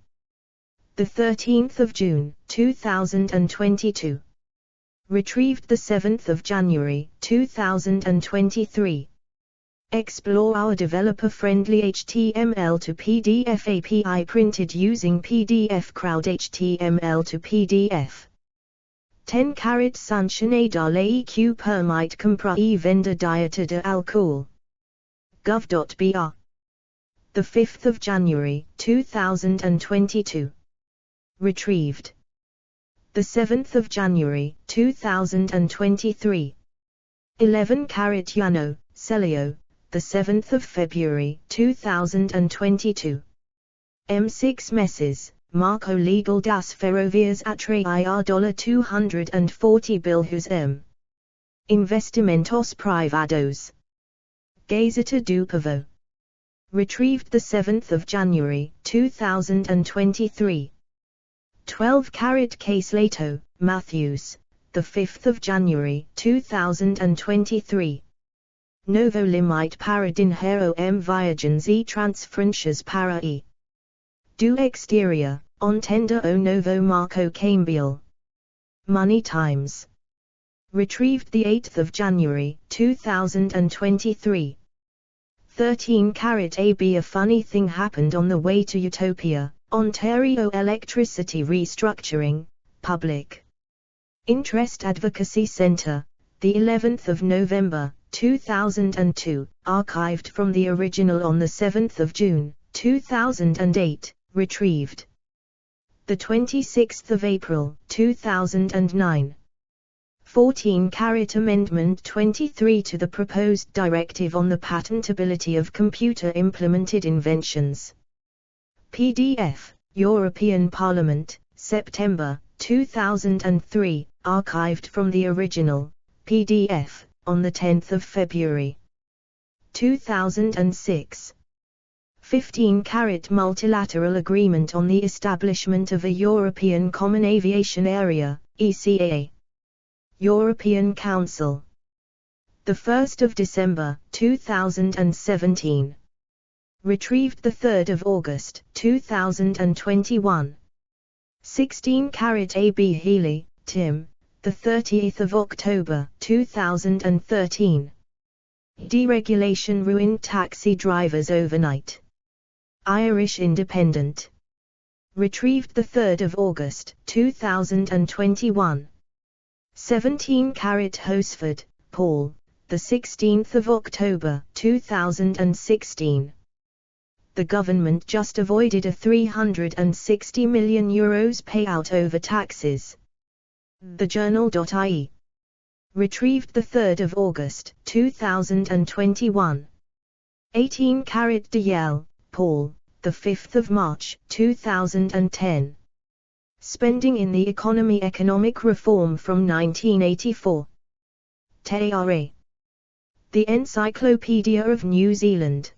13th of June, 2022. Retrieved 7th of January, 2023. Explore our developer-friendly HTML to PDF API printed using PDF Crowd HTML to PDF. 10 Sancionada Lei que permite comprar e venda dieta de álcool. Gov.br. 5th of January, 2022. Retrieved 7th of January, 2023. 11 Llano, Celio, 7th of February, 2022. M6 Meses, Marco Legal das Ferrovias atrair $240 bilhões em investimentos privados. Gazeta do Povo. Retrieved 7th of January, 2023. 12 Case Lato, Matthews, 5th of January, 2023. Novo limite para dinheiro viagens e transferências para e do exterior, ontenda o novo marco cambial. Money Times. Retrieved 8th of January, 2023. 13 AB A funny thing happened on the way to Utopia, Ontario Electricity Restructuring, Public Interest Advocacy Centre, the 11th of November, 2002, archived from the original on the 7th of June, 2008, retrieved the 26th of April, 2009. 14 Amendment 23 to the proposed directive on the patentability of computer-implemented inventions. PDF, European Parliament, September, 2003, archived from the original, PDF, on the 10th of February, 2006. 15 Multilateral Agreement on the Establishment of a European Common Aviation Area, ECA. European Council. 1st of December, 2017. Retrieved 3rd of August, 2021. 16 AB Healy, Tim, 30th of October, 2013. Deregulation ruined taxi drivers overnight. Irish Independent. Retrieved 3rd of August, 2021. 17 Hosford, Paul, 16th of October, 2016. The government just avoided a €360 million payout over taxes. TheJournal.ie. Retrieved 3rd of August, 2021. 18 DL, Paul, 5th of March, 2010. Spending in the Economy Economic Reform from 1984. TRA. The Encyclopedia of New Zealand.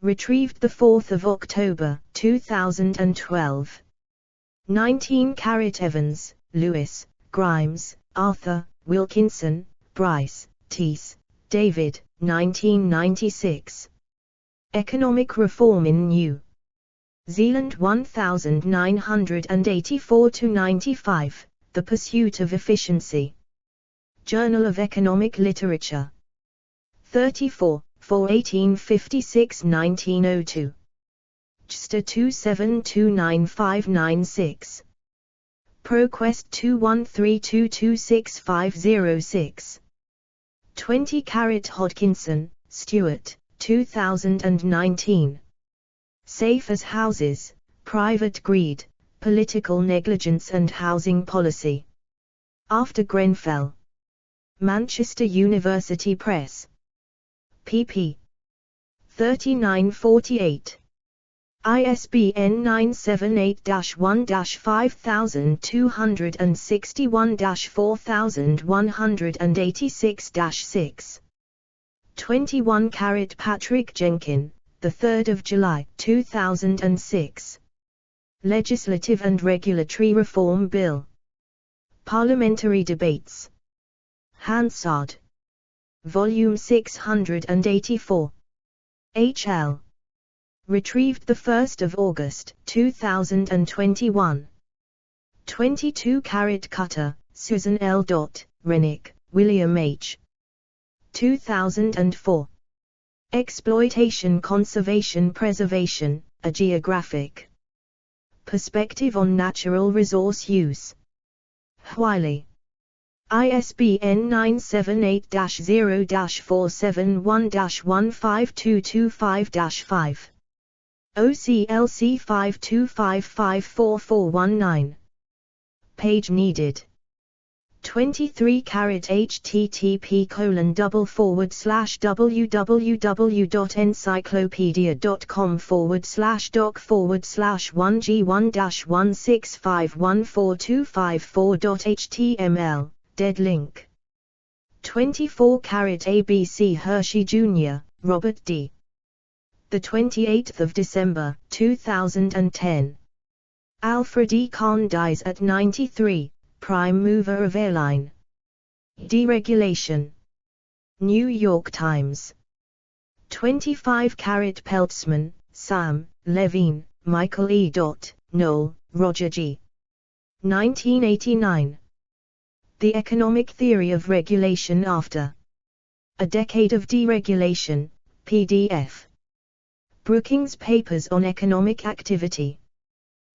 Retrieved 4 October 2012. 19 Evans, Lewis, Grimes, Arthur, Wilkinson, Bryce, Teese, David, 1996. Economic Reform in New Zealand 1984-95, The Pursuit of Efficiency. Journal of Economic Literature. 34, 1856-1902. JSTOR 2729596. ProQuest 213226506. 20 Hodkinson, Stuart, 2019. Safe as Houses, Private Greed, Political Negligence and Housing Policy. After Grenfell. Manchester University Press. pp. 39-48. ISBN 978-1-5261-4186-6. 21 Patrick Jenkin, 3 July 2006. Legislative and Regulatory Reform Bill. Parliamentary Debates. Hansard. Volume 684. H.L. Retrieved 1 August 2021. 22 Cutter, Susan L. Rennick, William H. 2004. Exploitation Conservation Preservation, A Geographic Perspective on Natural Resource Use. Wiley. ISBN 978-0-471-15225-5. OCLC 52554419. Page needed. 23 http://www.encyclopedia.com/doc/1G1-165142554.html, dead link. 24 ABC Hershey Jr., Robert D. 28 December 2010. Alfred E. Kahn dies at 93, prime mover of airline deregulation. New York Times. 25 Peltzman, Sam, Levine, Michael E. Knoll, Roger G. 1989. The Economic Theory of Regulation After a Decade of Deregulation, PDF. Brookings Papers on Economic Activity.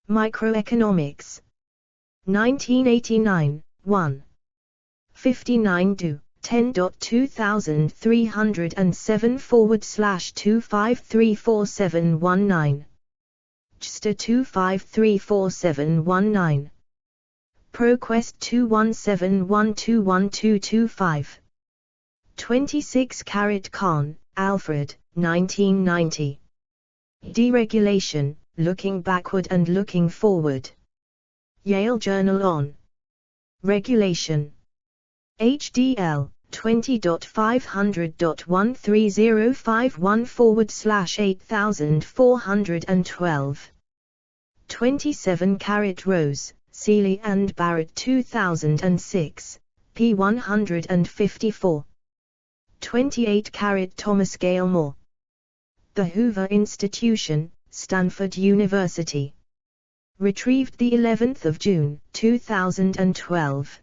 Microeconomics. 1989, 1. 59 do. 10.2307/2534719. JSTOR 2534719. ProQuest 217121225. 26 Kahn, Alfred, 1990. Deregulation, Looking Backward and Looking Forward. Yale Journal on Regulation. HDL 20.500.13051/8412. 27 Rose, Seeley and Barrett 2006, p. 154. 28 Thomas Gale Moore. The Hoover Institution, Stanford University. Retrieved 11 June 2012.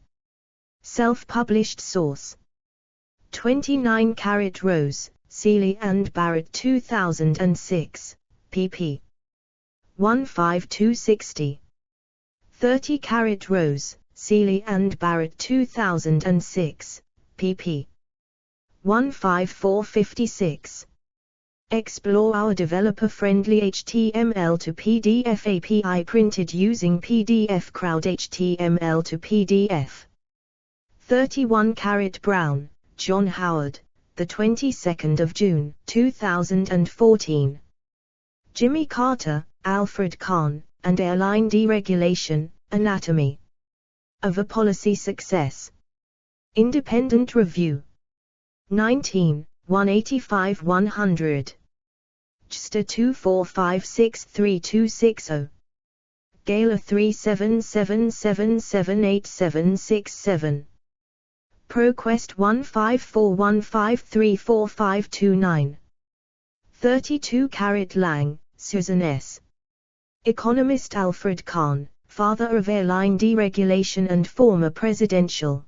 Self-published source. 29 Rose, Seeley and Barrett 2006, pp. 15260. 30 Rose, Seeley and Barrett 2006, pp. 15456. Explore our developer-friendly HTML to PDF API printed using PDF Crowd HTML to PDF. 31 Brown, John Howard, the 22nd of June, 2014. Jimmy Carter, Alfred Kahn, and Airline Deregulation, Anatomy of a Policy Success. Independent Review. 19, 185-100. JSTA 24563260. Gala 3777787767. ProQuest 1541534529. 32 Lang, Susan S. Economist Alfred Kahn, father of airline deregulation and former presidential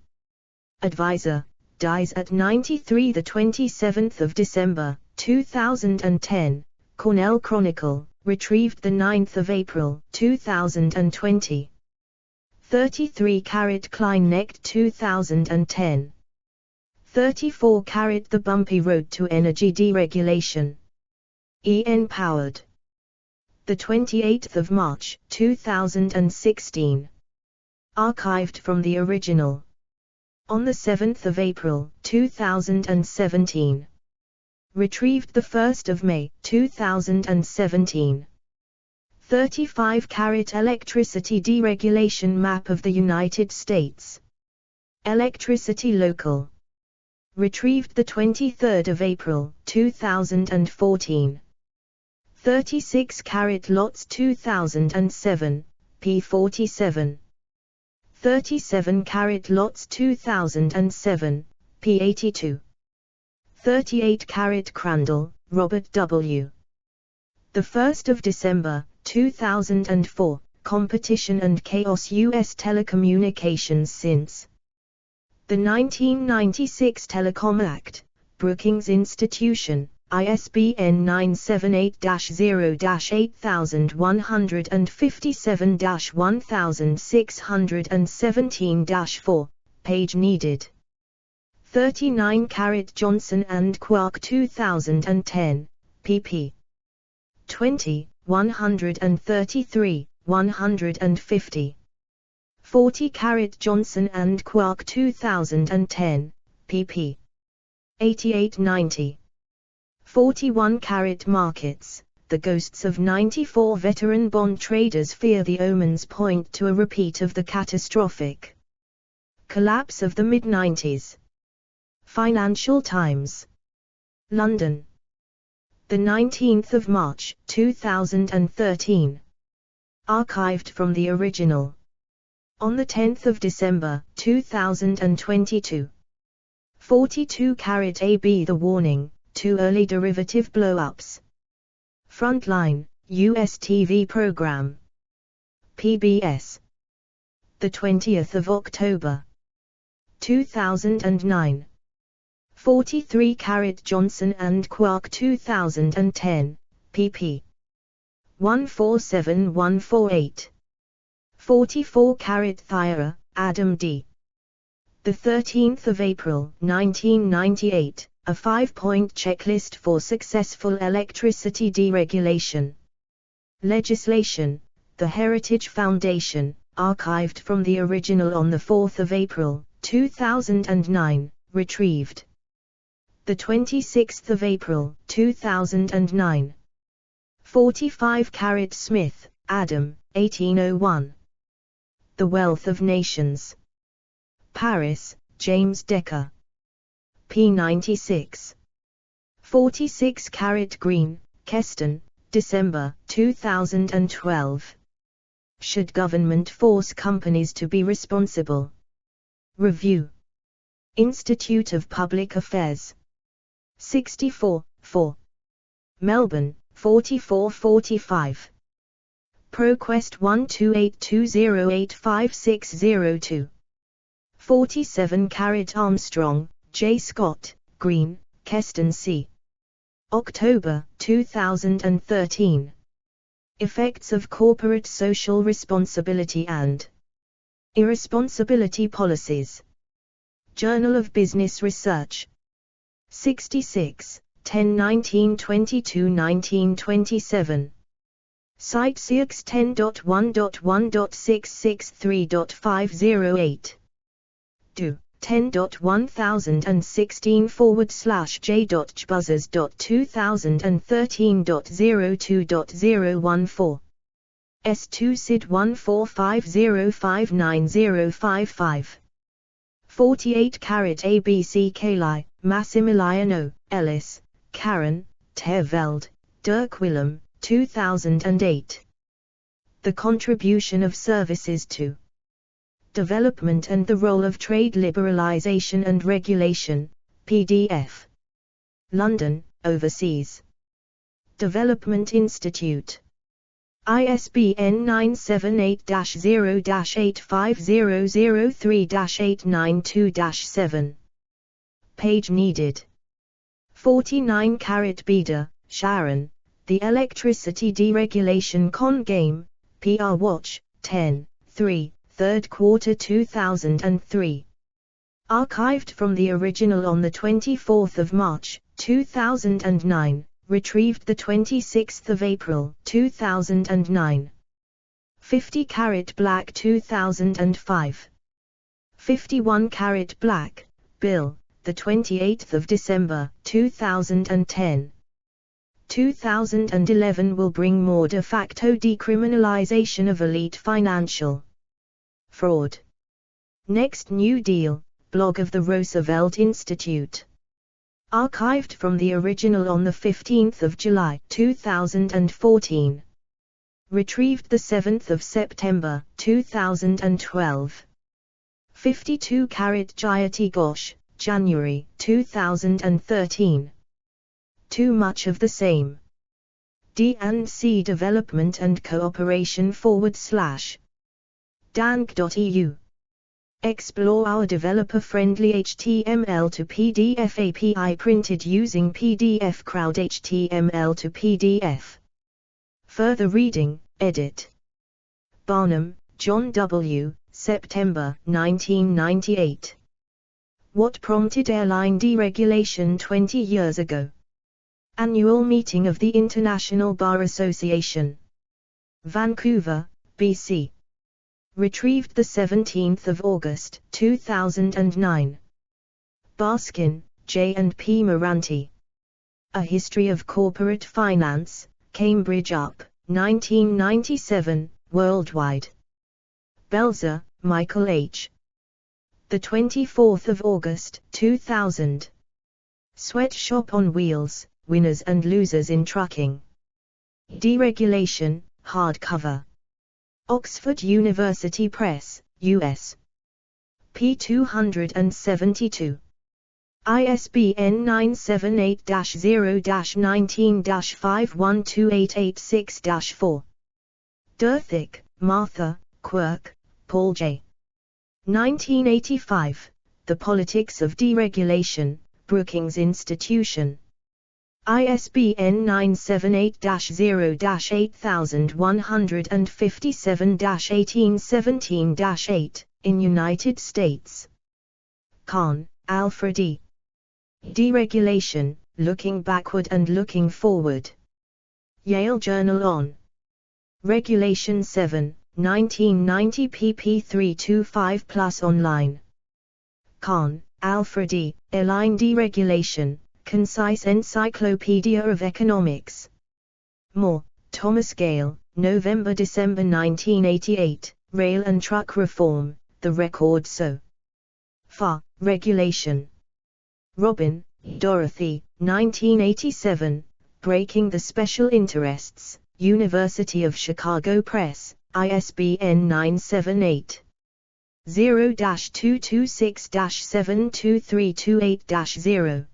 advisor, dies at 93. The 27th of December, 2010. Cornell Chronicle, retrieved the 9th of April, 2020. 33 Klein-Necht 2010. 34 The Bumpy Road to Energy Deregulation. E.N. Powered. The 28th of March, 2016. Archived from the original. On the 7th of April, 2017. Retrieved the 1st of May, 2017. 35 Electricity Deregulation Map of the United States. Electricity Local. Retrieved the 23rd of April, 2014. 36 Lots 2007, p47. 37 Lots 2007, p82. 38 Crandall, Robert W. The 1st of December, 2004, Competition and Chaos U.S. Telecommunications since the 1996 Telecom Act, Brookings Institution, ISBN 978-0-8157-1617-4, page needed. 39 Johnson and Quark 2010, pp. 20, 133, 150. 40 Johnson and Quark 2010, pp. 88-90. 41 Markets, the ghosts of 94 veteran bond traders fear the omens point to a repeat of the catastrophic collapse of the mid-90s. Financial Times. London. The 19th of March, 2013. Archived from the original. On the 10th of December, 2022. 42 AB The Warning, Too Early Derivative Blow-ups. Frontline, US TV Program. PBS. The 20th of October. 2009. 43 Johnson and Quark 2010, pp. 147148. 44 Thyra, Adam D. The 13th of April, 1998, a 5-point checklist for successful electricity deregulation. Legislation, The Heritage Foundation, archived from the original on the 4th of April, 2009, retrieved. The 26th of April, 2009. 45 Smith, Adam, 1801. The Wealth of Nations. Paris, James Decker. p. 96. 46 Green, Keston, December, 2012. Should government force companies to be responsible? Review. Institute of Public Affairs. 64, 4. Melbourne, 4445. ProQuest 12820855602. 47 Armstrong, J. Scott, Green, Keston C. October, 2013. Effects of Corporate Social Responsibility and Irresponsibility Policies. Journal of Business Research. 66, 10-19-22-1927. Site CX 10.1.1.663.508. Do 10.1016/j.chbuzzers.2013.02.014. S2 SID 145059055. 48 carat ABC Kali, Massimiliano, Ellis, Karen, Terveld, Dirk Willem, 2008. The Contribution of Services to Development and the Role of Trade Liberalization and Regulation, PDF. London, Overseas Development Institute. ISBN 978-0-85003-892-7. Page needed. 49 carat Beda, Sharon, The Electricity Deregulation Con Game, PR Watch, 10, 3, 3rd quarter 2003. Archived from the original on 24 March, 2009, retrieved 26 April 2009. 50 carat Black 2005. 51 carat Black, Bill, 28 December 2010. 2011 will bring more de facto decriminalization of elite financial fraud. Next New Deal, blog of the Roosevelt Institute. Archived from the original on 15 July 2014. Retrieved 7 September 2012. 52 carat Jayati Ghosh, January 2013. Too much of the same. D&C Development and Cooperation / dank.eu. Explore our developer-friendly HTML to PDF API printed using PDF Crowd HTML to PDF. Further reading, edit. Barnum, John W., September 1998. What prompted airline deregulation 20 years ago? Annual Meeting of the International Bar Association. Vancouver, BC. Retrieved 17 August 2009. Baskin, J. and P. Moranti. A History of Corporate Finance, Cambridge UP, 1997, worldwide. Belzer, Michael H. 24 August 2000. Sweatshop on Wheels, Winners and Losers in Trucking. Deregulation, hardcover. Oxford University Press, US. p. 272. ISBN 978-0-19-512886-4. Derthick, Martha, Quirk, Paul J. 1985, The Politics of Deregulation, Brookings Institution. ISBN 978-0-8157-1817-8, in United States. Kahn, Alfred E. Deregulation, Looking Backward and Looking Forward. Yale Journal on Regulation 7, 1990 pp 325+ online. Kahn, Alfred E., Airline Deregulation, Concise Encyclopedia of Economics. Moore, Thomas Gale, November-December 1988, Rail and Truck Reform, The Record So Far, Regulation. Robin, Dorothy, 1987, Breaking the Special Interests, University of Chicago Press, ISBN 978 0-226-72328-0.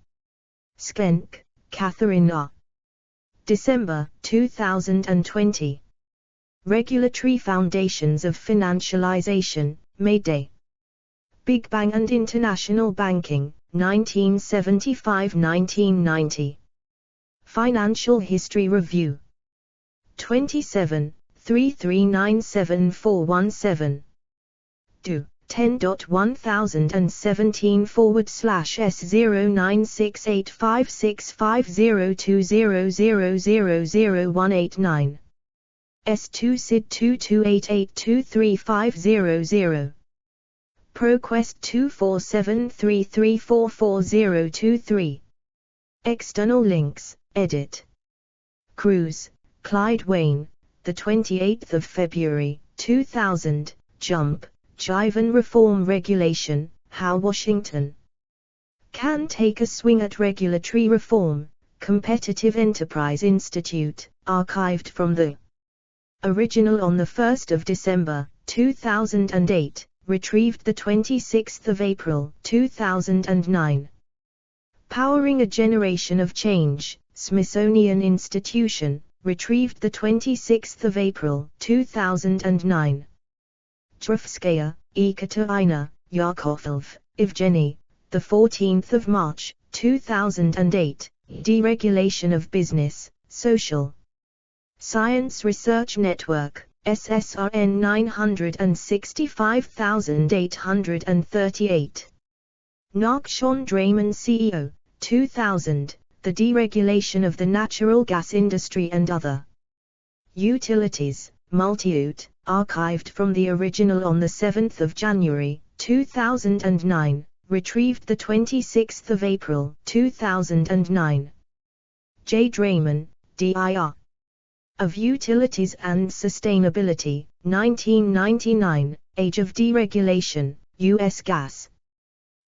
Sklenk, Catherine R. December 2020. Regulatory Foundations of Financialization, Mayday. Big Bang and International Banking, 1975-1990. Financial History Review. 27, 3397417. Do. 10.1000/S0968565020000189. S2 SID 2288235000. ProQuest 24733444023. External links, edit. Cruz, Clyde Wayne, the 28th of February, 2000, Jump, Jive and Reform Regulation, How Washington Can Take a Swing at Regulatory Reform, Competitive Enterprise Institute, archived from the original on the 1st of December, 2008, retrieved the 26th of April, 2009. Powering a Generation of Change, Smithsonian Institution, retrieved the 26th of April, 2009. Drevskaya, Ekaterina, Yakovlev, Evgeny, the 14th of March, 2008, Deregulation of Business, Social Science Research Network, SSRN 965838. Nakshon Draymond CEO, 2000, The Deregulation of the Natural Gas Industry and Other Utilities, Multiut, archived from the original on the 7th of January, 2009, retrieved the 26th of April, 2009. J. Draymond, D.I.R. Of Utilities and Sustainability, 1999, Age of Deregulation, U.S. Gas.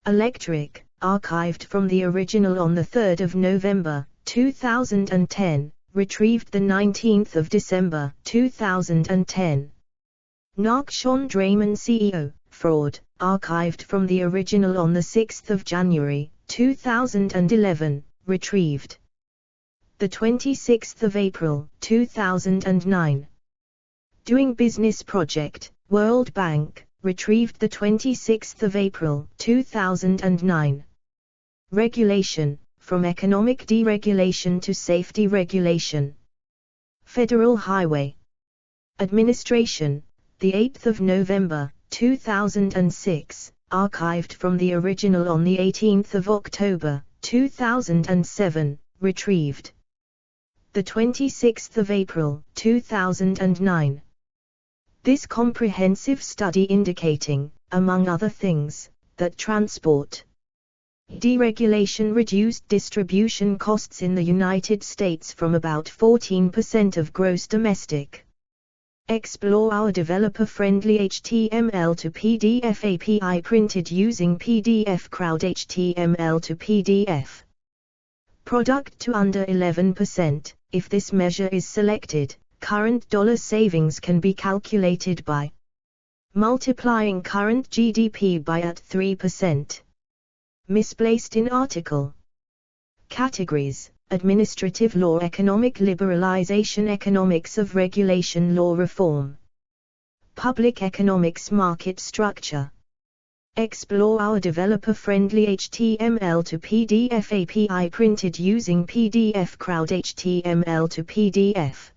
Electric, archived from the original on the 3rd of November, 2010, retrieved the 19th of December, 2010. Nakshon Draymond CEO, Fraud, archived from the original on the 6th of January, 2011, retrieved the 26th of April, 2009. Doing Business Project, World Bank, retrieved the 26th of April, 2009. Regulation, From Economic Deregulation to Safety Regulation. Federal Highway Administration, the 8th of November, 2006, archived from the original on the 18th of October, 2007, retrieved the 26th of April, 2009. This comprehensive study indicating, among other things, that transport deregulation reduced distribution costs in the United States from about 14% of gross domestic. Explore our developer-friendly HTML to PDF API printed using PDF Crowd HTML to PDF. Product to under 11%. If this measure is selected, current dollar savings can be calculated by multiplying current GDP by at 3%. Misplaced in article. Categories: Administrative Law, Economic Liberalization, Economics of Regulation, Law Reform, Public Economics, Market Structure. Explore our developer-friendly HTML to PDF API printed using PDF Crowd HTML to PDF.